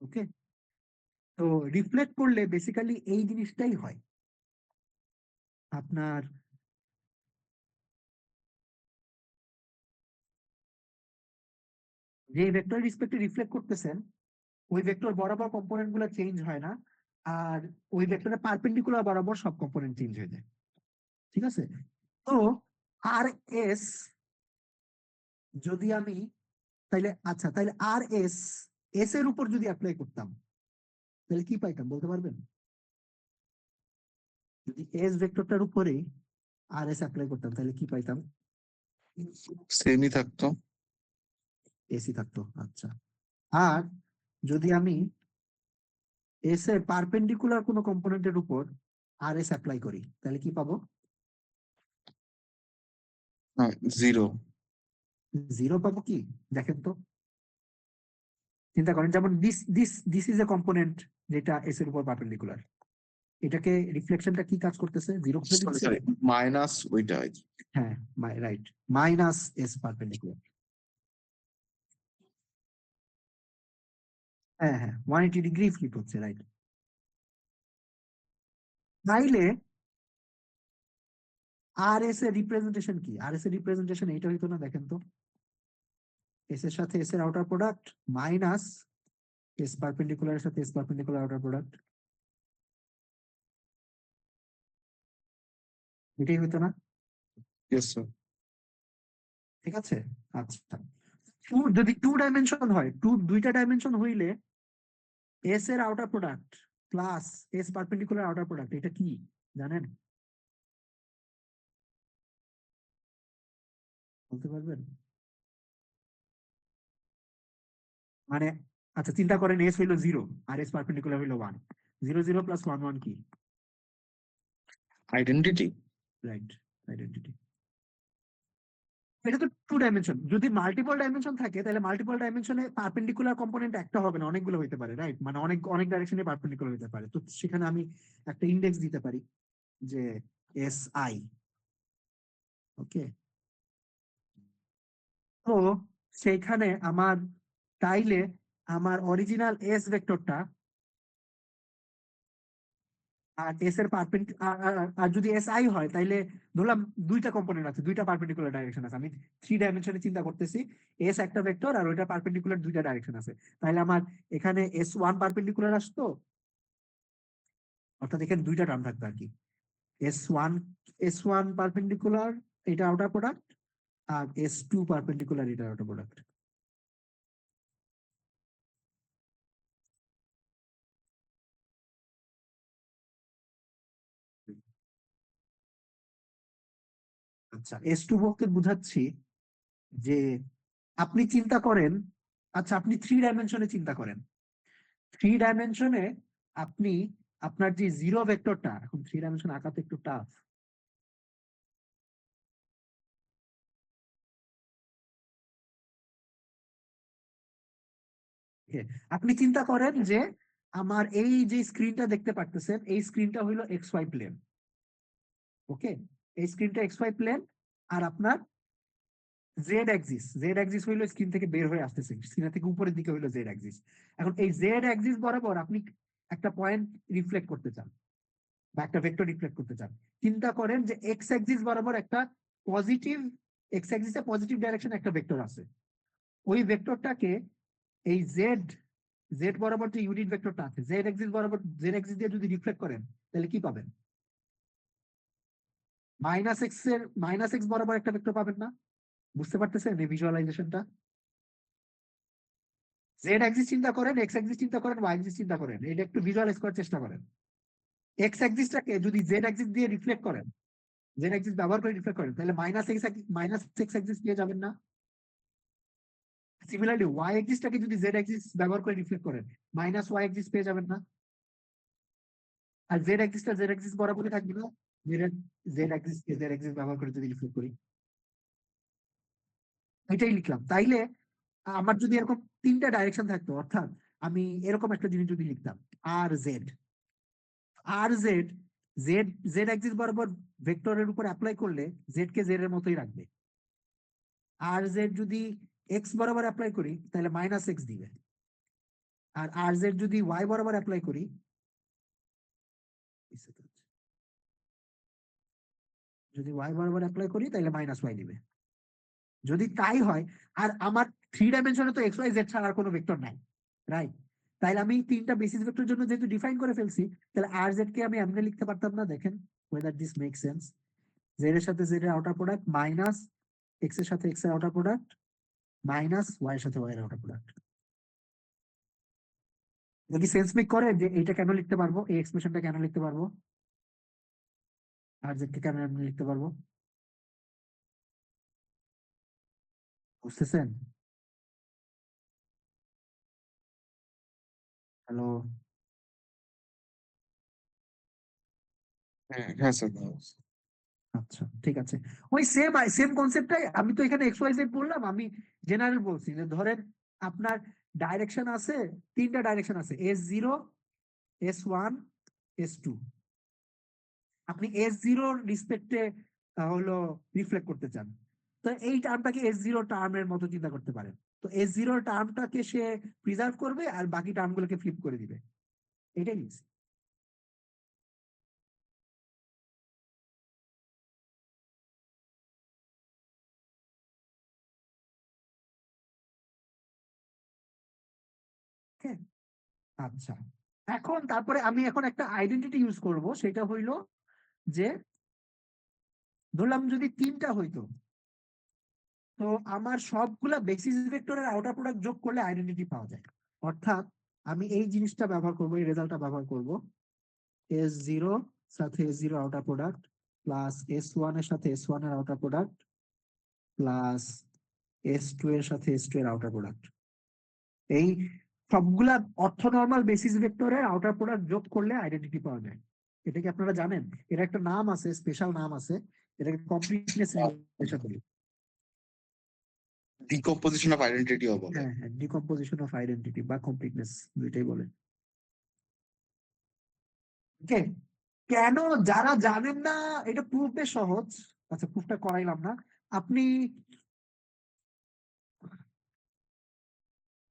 ওকে, তো রিফ্লেক্ট করলে বেসিক্যালি এই জিনিসটাই হয় আপনার। যে ভেক্টর রেসপেক্টে রিফ্লেক্ট করতেছেন ওই ভেক্টর বরাবর কম্পোনেন্ট গুলো চেঞ্জ হয় না, আর ওই ভেক্টরের পারপেন্ডিকুলার বরাবর সব কম্পোনেন্ট চেঞ্জ হয়ে যায়। ঠিক আছে? তো আর এস যদি আমি তাইলে আর এস এস এর উপর যদি অ্যাপ্লাই করতাম তাহলে কি পাইতাম বলতে পারবেন? যদি এস ভেক্টরটার উপরে আর এস অ্যাপ্লাই করতাম তাহলে কি পাইতাম? সেমই থাকতো। এসি থাকতো। আচ্ছা, আর যদি আমি এস এর পারপেন্ডিকুলার কোনো কম্পোনেন্টের উপর আর এস অ্যাপ্লাই করি তাহলে কি পাবো? হ্যাঁ, 0। জিরো পাবো। কি দেখেন তো, চিন্তা করেন, যেমন this this this is a component যেটা এস এর উপর পারপেন্ডিকুলার, এটাকে রিফ্লেকশনটা কি কাজ করতেছে? জিরো করে সরি দিচ্ছে। সরি, মাইনাস ওইটা। হ্যাঁ, রাইট, মাইনাস এস পারপেন্ডিকুলার। হ্যাঁ হ্যাঁ, 180 ডিগ্রি ফ্লিপ হচ্ছে, রাইট। তাইলে আর এস এর রিপ্রেজেন্টেশন কি? আর এস এর রিপ্রেজেন্টেশন এইটা হইতো না? দেখেন তো, এস এর সাথে এস এর আউটার প্রোডাক্ট মাইনাস এস পারপেন্ডিকুলারের সাথে এস পারপেন্ডিকুলার আউটার প্রোডাক্ট, এটাই হইতো না? Yes sir. ঠিক আছে, আচ্ছা। যদি টু ডাইমেনশন হয়, দুইটা ডাইমেনশন হইলে এস এর outer product plus S perpendicular outer product, এটা কি জানেন? বলতে পারবেন? মানে আচ্ছা, চিন্তা করেন এস হইলো 0 আর এস পারপেন্ডিকুলার হইলো 1, 0 0 প্লাস 1 1 কি? আইডেন্টিটি। Right, identity. এটা তো টু ডাইমেনশন। যদি মাল্টিপল ডাইমেনশন থাকে তাহলে মাল্টিপল ডাইমেনশনে পারপেন্ডিকুলার কম্পোনেন্ট একটা হবে না, অনেকগুলো হইতে পারে, রাইট? মানে অনেক অনেক ডাইরেকশনে পারপেন্ডিকুলার হইতে পারে। তো সেখানে আমি একটা ইন্ডেক্স দিতে পারি যে এস আই। ওকে, তো সেইখানে আমার তাইলে আমার অরিজিনাল এস ভেক্টরটা আর এস এর আর যদি এস আই হয় তাইলে ধরলাম দুইটা কম্পোনেন্ট আছে, দুইটা পারপেন্ডিকুলার ডাইরেকশন আছে, আমি থ্রি ডাইমেনশনে চিন্তা করতেছি, এস একটা ভেক্টর আর ওইটা পারপেন্ডিকুলার দুইটা ডাইরেকশন আছে, তাহলে আমার এখানে এস ওয়ান পারপেন্ডিকুলার আসতো, অর্থাৎ এখানে দুইটা টার্ম থাকতো আর কি, এস ওয়ান পারপেন্ডিকুলার এটা আউটার প্রোডাক্ট, আর এস টু পারপেন্ডিকুলার এটা আউটার প্রোডাক্ট। আচ্ছা, এস টু বলতে বুঝাচ্ছি যে আপনি চিন্তা করেন, আচ্ছা আপনি থ্রি ডাইমেনশনে চিন্তা করেন, থ্রি ডাইমেনশনে আপনি আপনার যে জিরো ভেক্টরটা, এখন থ্রি ডাইমেনশন আঁকাতে একটু টাফ, আপনি চিন্তা করেন যে আমার এই যে স্ক্রিনটা দেখতে পারতেছেন এই স্ক্রিনটা হইলো এক্স ওয়াই প্লেন। ওকে, এই স্ক্রিনটা এক্স ওয়াই প্লেন, আর আপনার জেড অ্যাক্সিস হইলো স্ক্রিন থেকে বের হয়ে আসতেছে, স্ক্রিন থেকে উপরের দিকে হইলো জেড অ্যাক্সিস। এখন এই জেড অ্যাক্সিস বরাবর আপনি একটা পয়েন্ট রিফ্লেক্ট করতে চান বা একটা ভেক্টর রিফ্লেক্ট করতে চান। চিন্তা করেন যে এক্স অ্যাক্সিস বরাবর একটা পজিটিভ, এক্স অ্যাক্সিসে পজিটিভ ডাইরেকশনে একটা ভেক্টর আছে, ওই ভেক্টরটাকে এই জেড জেড বরাবর যে ইউনিট ভেক্টরটা আছে জেড অ্যাক্সিস বরাবর, জেড অ্যাক্সিস দিয়ে যদি রিফ্লেক্ট করেন তাহলে কি পাবেন? মাইনাস এক্স বরাবর একটা ভেক্টর পাবেন না? বুঝতে পারতেছেন এই ভিজুয়ালাইজেশনটা? জেড অ্যাক্সিস চিন্তা করেন, এক্স অ্যাক্সিস চিন্তা করেন, ওয়াই অ্যাক্সিস চিন্তা করেন, এটা একটু ভিজুয়ালাইজ করার চেষ্টা করেন। এক্স অ্যাক্সিসটাকে যদি জেড অ্যাক্সিস দিয়ে রিফ্লেক্ট করেন, জেড অ্যাক্সিস ব্যবহার করে রিফ্লেক্ট করেন, তাহলে মাইনাস এক্স অ্যাক্সিস পেয়ে যাবেন না? সিমিলারলি ওয়াই অ্যাক্সিসটাকে যদি জেড অ্যাক্সিস ব্যবহার করে রিফ্লেক্ট করেন, মাইনাস ওয়াই অ্যাক্সিস পেয়ে যাবেন না? আর জেড অ্যাক্সিসটা জেড অ্যাক্সিস বরাবরই থাকবে না? জেড অ্যাক্সিস ব্যবহার করে যদি রিফ্লেক্ট করি, এটাই লিখলাম। তাইলে আমার যদি এরকম তিনটা ডাইরেকশন থাকতো, অর্থাৎ আমি এরকম একটা জিনিস যদি লিখতাম আর জেড, আর জেড জেড জেড অ্যাক্সিস বরাবর ভেক্টরের উপর অ্যাপ্লাই করলে জেড কে জেড এর মতোই রাখবে, আর জেড যদি এক্স বরাবর অ্যাপ্লাই করি তাহলে মাইনাস এক্স দিবে, আর জেড যদি ওয়াই বরাবর অ্যাপ্লাই করি, যদি ওয়াই বরাবর অ্যাপ্লাই করি তাহলে মাইনাস ওয়াই দিবে। যদি তাই হয়, আর আমার 3 ডাইমেনশনে তো এক্স ওয়াই জেড ছাড়া আর কোনো ভেক্টর নাই, রাইট? তাইলে আমি তিনটা বেসিস ভেক্টর জন্য যেহেতু ডিফাইন করে ফেলছি, তাহলে আর জেড কে আমি এমনি লিখতে পারতাম না? দেখেন whether this makes sense. Z এর সাথে জেড এর আউটার প্রোডাক্ট মাইনাস এক্স এর সাথে এক্স এর আউটার প্রোডাক্ট মাইনাস ওয়াই এর সাথে ওয়াই এর আউটার প্রোডাক্ট। যদি সেন্স মেক করে যে এইটা কেন লিখতে পারবো, এই এক্সপ্রেশনটা কেন লিখতে পারবো, আর জেড কে কেন এমনি লিখতে পারবো? বুঝতেছেন? হ্যালো? হ্যাঁ স্যার। আচ্ছা ঠিক আছে, ওই সেম সেম কনসেপ্টটাই আমি তো এখানে এক্স ওয়াই জেড বললাম, আমি জেনারেল বলছি যে ধরেন আপনার ডাইরেকশন আছে, তিনটা ডাইরেকশন আছে, S0, S1, S2। আপনি S0 রিসপেক্টে হলো রিফ্লেক্ট করতে চান, তো এই টার্মটাকে S0 টার্মের মতো চিন্তা করতে পারেন। তো S0 টার্মটাকে সে প্রিজার্ভ করবে আর বাকি টার্মগুলোকে ফ্লিপ করে দিবে, এটাই লিখছি। Okay? আচ্ছা, এখন তারপরে আমি এখন একটা আইডেন্টিটি ইউজ করব, সেটা হইলো যে ধরলাম যদি তিনটা হইতো, তো আমার সবগুলা বেসিস ভেক্টরের আউটার প্রোডাক্ট যোগ করলে আইডেন্টিটি পাওয়া যায়। অর্থাৎ আমি এই জিনিসটা ব্যবহার করব, এই রেজাল্টটা ব্যবহার করব, S0 সাথে S0 outer product plus S1 এর সাথে S1 এর আউটার প্রোডাক্ট প্লাস S2 এর সাথে S2 এর আউটার প্রোডাক্ট। এই সবগুলা অর্থনর্মাল বেসিস ভেক্টরের আউটার প্রোডাক্ট যোগ করলে আইডেন্টিটি পাওয়া যায়। এটা কি আপনারা জানেন? এর একটা নাম আছে, স্পেশাল নাম আছে, এটাকে কমপ্লিটনেস রিলেশন বলে। ডিকম্পোজিশন অফ আইডেন্টিটিও বলে। হ্যাঁ হ্যাঁ, ডিকম্পোজিশন অফ আইডেন্টিটি বা কমপ্লিটনেস, দুইটাই বলে। ওকে, কেন যারা জানেন না, এটা প্রুফ বেশ সহজ। আচ্ছা, প্রুফটা করাইলাম না, আপনি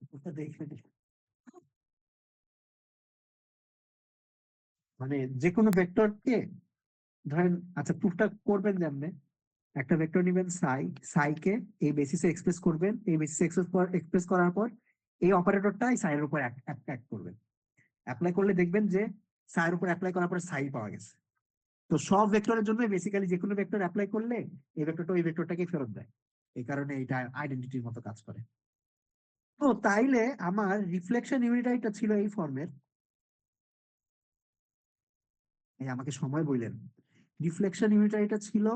প্রুফটা দেখবেন। মানে যে কোনো ভেক্টরকে ধরেন, আচ্ছা প্রুফটা করবেন যেমনে, একটা ভেক্টর নেবেন সাই, সাইকে এই বেসিসে এক্সপ্রেস করবেন, এই বেসিসে এক্সপ্রেস করার পর এই অপারেটরটা এই সাইয়ের উপর অ্যাপ্লাই করবেন। অ্যাপ্লাই করলে দেখবেন যে সাইয়ের উপর অ্যাপ্লাই করার পর সাই পাওয়া গেছে। তো সব ভেক্টরের জন্য বেসিক্যালি যে কোনো ভেক্টর অ্যাপ্লাই করলে এই ভেক্টরটা ওই ভেক্টরটাকে ফেরত দেয়, এই কারণে এটা আইডেন্টিটির মতো কাজ করে। তো তাইলে আমার রিফ্লেকশন ইউনিটাইটা ছিল এই ফর্মের, এই আমাকে সময় বললেন, রিফ্লেকশন ইউনিটাইটা ছিল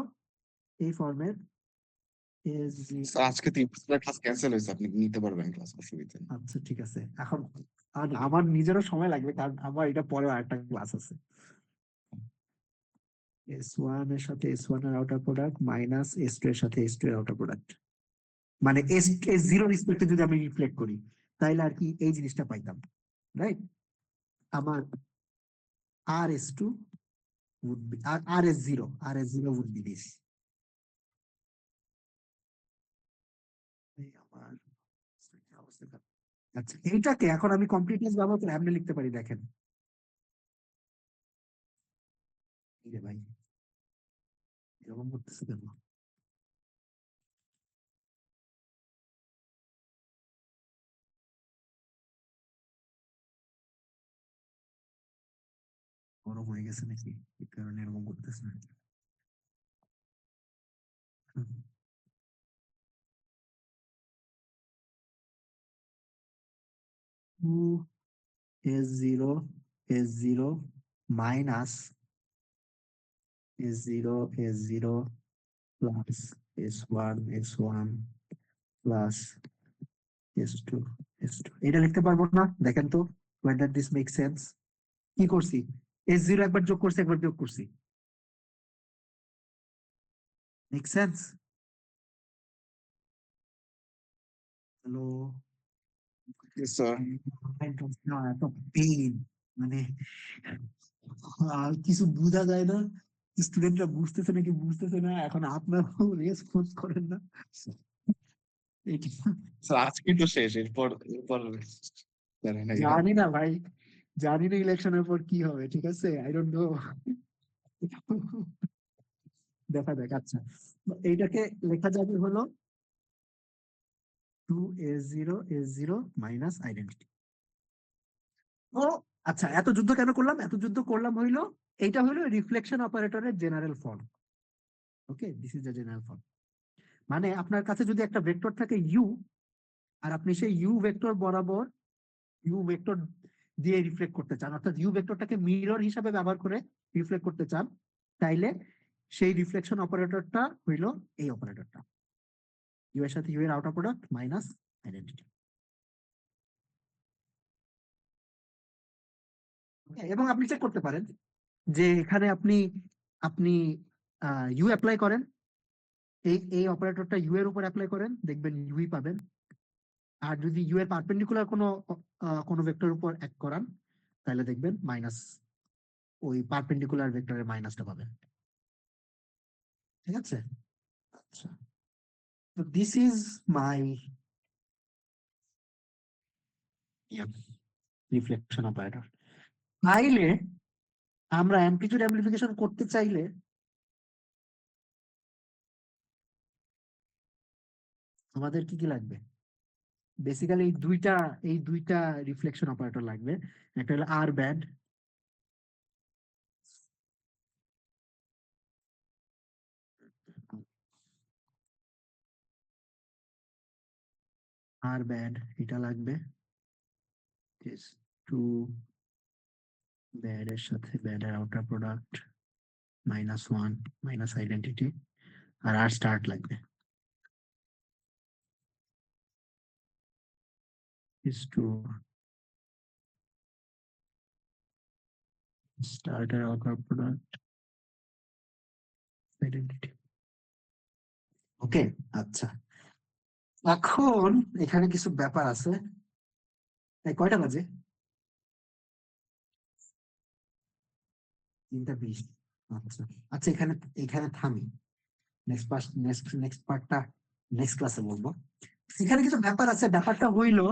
এই ফর্মের স্যার আজকে 3 ক্লাস ক্যান্সেল হয়েছে, আপনি নিতে পারবেন ক্লাস, অসুবিধা নেই। আচ্ছা ঠিক আছে, এখন আর আমার নিজেরও সময় লাগবে কারণ আমার এটা পরে আরেকটা ক্লাস আছে। S1 এর সাথে S1 এর আউটার প্রোডাক্ট মাইনাস S2 এর সাথে S2 এর আউটার প্রোডাক্ট, মানে S0 রেসপেক্টে যদি আমি রিফ্লেক্ট করি তাইলে আর কি এই জিনিসটা পাইতাম, রাইট? আমার RS2 would be RS0 would be this. এই আমার অবস্থা খারাপ। আচ্ছা, এইটাকে এখন আমি কমপ্লিটনেস ব্যবহার করে এমনি লিখতে পারি, দেখেন। এই রে ভাই, এরকম করতেছে কেন? গরম হয়ে গেছে নাকি, এই কারণে এরকম করতেছে না। S0 S0 minus S0 plus S1 plus S2 এটা লিখতে পারবো না? দেখেন তো whether this makes sense. কি করছি, S0 একবার যোগ করছি, একবার যোগ করছি, মেক সেন্স? হ্যালো? স্যার এত পেইন, মানে কিছু বোঝা যায় না, স্টুডেন্টরা বুঝতেছে নাকি বুঝতেছে না, এখন আপনারা রেসপন্স করেন না। এইটা স্যার আজকে তো শেষ, এরপর এরপর জানি না জানি না ভাই, জানি না ইলেকশনের পর কি হবে, ঠিক আছে, আই ডোন্ট নো। দেখা যাক। আচ্ছা, তো এইটাকে লেখা যাবে হলো 2a0 মাইনাস আইডেন্টিটি। ও আচ্ছা, এত যুদ্ধ কেন করলাম? এত যুদ্ধ করলাম হইলো, এইটা হইলো রিফ্লেকশন অপারেটরের general form. Okay, this is the general form. মানে আপনার কাছে যদি একটা ভেক্টর থাকে ইউ, আর আপনি সেই ইউ ভেক্টর বরাবর ইউ ভেক্টর দিয়ে রিফ্লেক্ট করতে চান, অর্থাৎ ইউ ভেক্টরটাকে মিরর হিসাবে ব্যবহার করে রিফ্লেক্ট করতে চান, তাইলে সেই রিফ্লেকশন অপারেটরটা হইল এই অপারেটরটা, ইউ এর সাথে ইউ এর আউটার প্রোডাক্ট মাইনাস আইডেন্টিটি। এবং আপনি চেক করতে পারেন যে এখানে আপনি আপনি ইউ অ্যাপ্লাই করেন, এই অপারেটরটা ইউ এর উপর অ্যাপ্লাই করেন, দেখবেন ইউই পাবেন। আর যদি ইউ এর পারপেন্ডিকুলার কোনো ভেক্টরের উপর অ্যাক্ট করান, তাহলে দেখবেন মাইনাস, ওই পারপেন্ডিকুলার ভেক্টরের মাইনাসটা পাবেন। ঠিক আছে? আচ্ছা, তো this is my reflection operator. তাইলে আমরা অ্যামপ্লিটিউড অ্যামপ্লিফিকেশন করতে চাইলে আমাদের কি কি লাগবে? বেসিক্যালি এই দুইটা রিফ্লেকশন অপারেটর লাগবে। একটা হলো আর ব্যান্ড, আর ব্যান্ড এটা লাগবে, টু ব্যাড এর সাথে ব্যাড এর আউটার প্রোডাক্ট -1 মাইনাস আইডেন্টিটি, আর আর স্টার্ট লাগবে, is to start এর আউটার প্রোডাক্ট আইডেন্টিটি। ওকে, আচ্ছা, এখন এখানে কিছু ব্যাপার আছে। কয়টা বাজে? 3:20। আচ্ছা আচ্ছা, এখানে এখানে থামি। নেক্সট পার্টটা নেক্সট ক্লাসে বলবো। এখানে কিছু ব্যাপার আছে। ব্যাপারটা হইলো,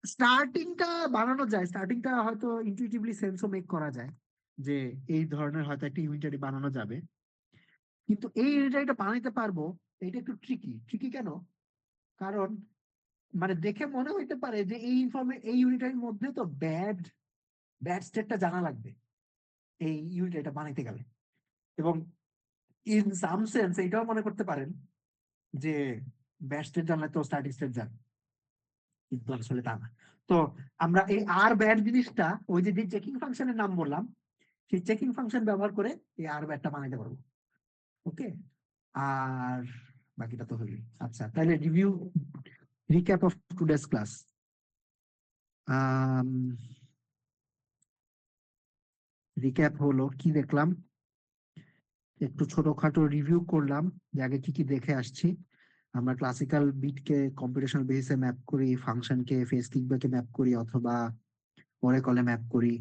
স্টার্টিংটা বানানো যায়, স্টার্টিংটা হয়তো ইনটুইটিভলি সেন্সও মেক করা যায় যে এই ধরনের হয়তো একটা ইউনিটারি বানানো যাবে, কিন্তু এই ইউনিটারিটা বানাইতে পারবো এটা একটু ট্রিকি কেন? কারণ মানে দেখে মনে হইতে পারে যে এই ইউনিটারির মধ্যে তো ব্যাড স্টেটটা জানা লাগবে এই ইউনিটারিটা বানাইতে গেলে, এবং ইন সাম সেন্স এইটাও মনে করতে পারেন যে ব্যাড স্টেট জানলে তো স্টার্টিং স্টেট জানে, কিন্তু আসলে তা না। তো আমরা এই আর ব্যাড জিনিসটা, ওই যে চেকিং ফাংশনের নাম বললাম, সেই চেকিং ফাংশন ব্যবহার করে এই আর ব্যাডটা বানাইতে পারবো। ওকে, আর বাকিটা তো হইল। আচ্ছা, তাহলে recap of today's class. Recap হলো কি দেখলাম, একটু ছোটখাটো রিভিউ করলাম যে আগে কি কি দেখে আসছি। আমরা ক্লাসিক্যাল বিটকে কম্পিউটেশনাল বেসিসে ম্যাপ করি, ফাংশনকে ফেজ কিকব্যাকে ম্যাপ করি, অথবা ওরাকলে ম্যাপ করি।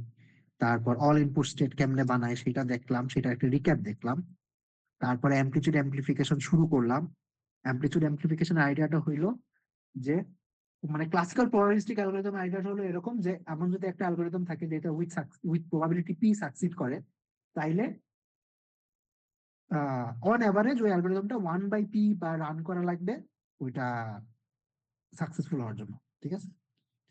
তারপর অল ইনপুট স্টেট কেমনে বানায় সেটা দেখলাম, সেটা একটা রিক্যাপ দেখলাম। তারপরে অ্যামপ্লিটিউড অ্যামপ্লিফিকেশন শুরু করলাম। অ্যামপ্লিটিউড অ্যামপ্লিফিকেশন আইডিয়াটা হইলো যে, মানে ক্লাসিক্যাল প্রবাবিলিস্টিক অ্যালগরিদম আইডিয়াটা হলো এরকম যে, এমন যদি একটা অ্যালগরিদম থাকে যেটা উইথ প্রবাবিলিটি পি সাকসিড করে, তাইলে অন এভারেজ ওই অ্যালগরিদমটা 1/p বা রান করা লাগবে ওইটা সাকসেসফুল হওয়ার জন্য। ঠিক আছে?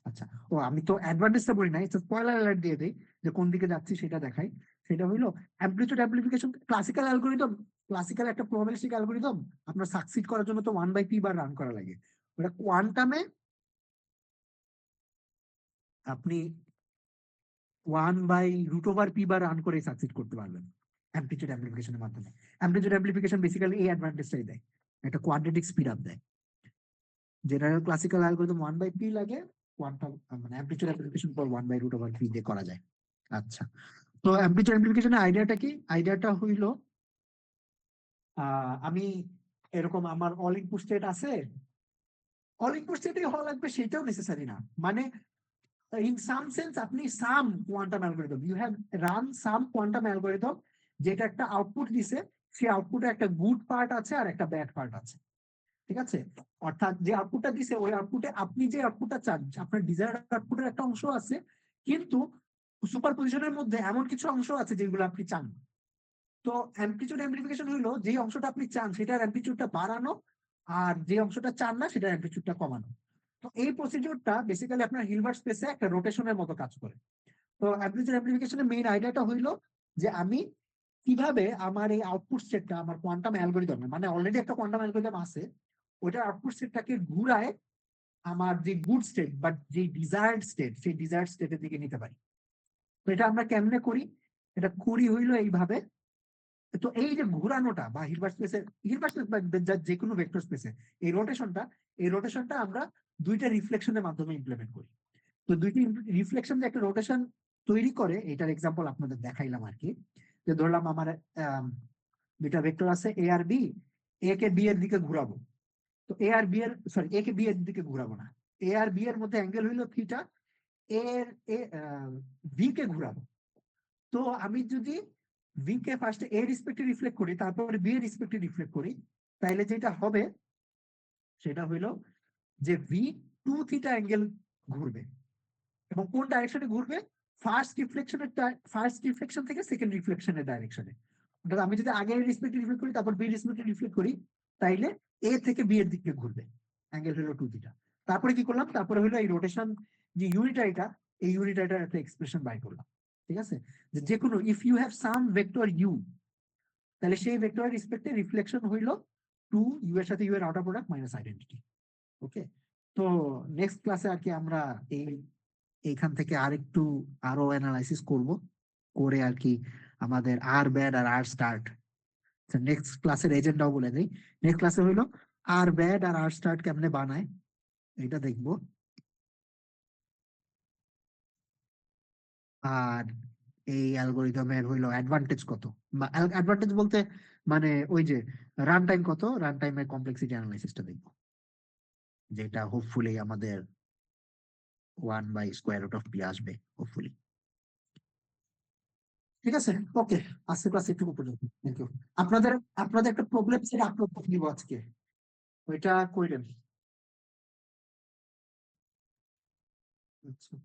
আচ্ছা, ও আমি তো অ্যাডভান্টেজটা বলি নাই, স্পয়লার অ্যালার্ট দিয়ে দেই যে কোন দিকে যাচ্ছি সেটা দেখাই। সেটা হইলো amplitude amplification classical algorithm, classical একটা প্রবাবিলিস্টিক অ্যালগরিদম আপনার সাকসিড করার জন্য তো 1/p বার রান করা লাগে। ওটা কোয়ান্টামে আপনি 1/√p বার রান করে সাকসিড করতে পারবেন অ্যামপ্লিটিউড অ্যামপ্লিফিকেশনের মাধ্যমে। অ্যামপ্লিটিউড অ্যামপ্লিফিকেশন বেসিক্যালি এই অ্যাডভান্টেজটাই দেয়, একটা কোয়াড্রেটিক স্পিড আপ দেয়। জেনারেল ক্লাসিক্যাল অ্যালগরিদম 1/p লাগে, কোয়ান্টাম মানে অ্যামপ্লিটিউড অ্যামপ্লিফিকেশন পর 1/√p দিয়ে করা যায়। আচ্ছা, তো অ্যামপ্লিটিউড অ্যামপ্লিফিকেশনের আইডিয়াটা কি? আইডিয়াটা হইলো আমি এরকম আমার অল ইনপুট স্টেট আছে, অল ইনপুট স্টেটই হওয়া লাগবে সেটাও নেসেসারি না। মানে in some sense আপনি some quantum algorithm, you have run some quantum algorithm, যেটা একটা আউটপুট দিছে, সেই আউটপুটে একটা গুড পার্ট আছে আর একটা ব্যাড পার্ট আছে। ঠিক আছে? অর্থাৎ যে আউটপুটটা দিছে ওই আউটপুটে আপনি যে আউটপুটটা চান, আপনার ডিজায়ার্ড আউটপুটের একটা অংশ আছে, কিন্তু সুপার পজিশনের মধ্যে এমন কিছু অংশ আছে যেগুলো আপনি চান। তো অ্যামপ্লিটিউড অ্যামপ্লিফিকেশন হলো যেই অংশটা আপনি চান সেটার অ্যামপ্লিটিউডটা বাড়ানো আর যে অংশটা চান না সেটা অ্যামপ্লিটিউডটা কমানো। তো এই প্রসিডিউরটা বেসিক্যালি আপনার হিলবার্ট স্পেসে একটা রোটেশনের মতো কাজ করে। তো অ্যামপ্লিটিউড অ্যামপ্লিফিকেশনের মেইন আইডিয়াটা হইলো যে আমি কিভাবে আমার এই আউটপুট সেটটা আমার কোয়ান্টাম অ্যালগরিদম, মানে অলরেডি একটা কোয়ান্টাম অ্যালগরিদম আছে, ওইটা আউটপুট সেটটাকে ঘুরায় আমার যে গুড স্টেট বা যে ডিজায়ার্ড স্টেট, সেই ডিজায়ার্ড স্টেটের দিকে নিতে পারি। তো এটা আমরা কেমনে করি? এটা করি হইলো এইভাবে। তো এই যে ঘোরানোটা বা হিলবার্ট স্পেসের, হিলবার্ট স্পেস বা যে কোনো ভেক্টর স্পেসে এই রোটেশনটা আমরা দুইটা রিফ্লেকশনের মাধ্যমে ইমপ্লিমেন্ট করি। তো দুইটি রিফ্লেকশন যে একটা রোটেশন তৈরি করে, এটার এক্সাম্পল আপনাদের দেখাইলাম আর কি। যে ধরলাম আমার দুইটা ভেক্টর আছে এ আর বি, এ কে বি এর দিকে ঘুরাবো। তো এ আর বি এর সরি এ কে বি এর দিকে ঘুরাবো না, এ আর বি এর মধ্যে অ্যাঙ্গেল হইলো থিটা, এর ভি কে ঘুরাবো। তো আমি যদি ভি কে ফার্স্টে এ রেসপেক্টে রিফ্লেক্ট করি, তারপরে বি এর রেসপেক্টে রিফ্লেক্ট করি, তাইলে যেটা হবে সেটা হইলো যে ভি টু থিটা অ্যাঙ্গেল ঘুরবে। এবং কোন ডাইরেকশনে ঘুরবে? ফার্স্ট রিফ্লেকশন থেকে সেকেন্ড রিফ্লেকশনের ডাইরেকশনে। অর্থাৎ আমি যদি আগে রেসপেক্টে রিফ্লেক্ট করি তারপর বি রেসপেক্টে রিফ্লেক্ট করি, তাইলে এ থেকে বি এর দিকে ঘুরবে, অ্যাঙ্গেল হলো টু থিটা। তারপরে কি করলাম? তারপরে হলো এই রোটেশন যে ইউনিটাইটা, এই ইউনিটাইটার একটা এক্সপ্রেশন বাই করলাম। ঠিক আছে? যে কোনো if you have some vector u, তাহলে সেই ভেক্টরের রেসপেক্টে রিফ্লেকশন হইলো টু ইউ এর সাথে ইউ এর outer product minus identity. Okay, তো নেক্সট ক্লাসে আর কি আমরা এইখান থেকে আরো অ্যানালাইসিস করব, করে আর কি আমাদের আর ব্যাড আর আর স্টার্ট নেক্সট ক্লাসের এজেন্ডাও বলে দিই। নেক্সট ক্লাসে হইলো আর ব্যাড আর আর স্টার্ট কেমনে বানায় এটা দেখবো। আর এই অ্যালগোরিদমের হইলো অ্যাডভান্টেজ কত, অ্যাডভান্টেজ বলতে মানে ওই যে রান টাইম কত, রান টাইমের কমপ্লেক্সিটি অ্যানালাইসিসটা দেখবো, যেটা হোপফুলি আমাদের 1/√p আসবে হোপফুলি। ঠিক আছে, ওকে, আজকে ক্লাস একটু পর্যন্ত। Thank you. আপনাদের আপনাদের একটা প্রবলেম সেটা আপলোড করে দিব আজকে, ওইটা কইলেন। আচ্ছা।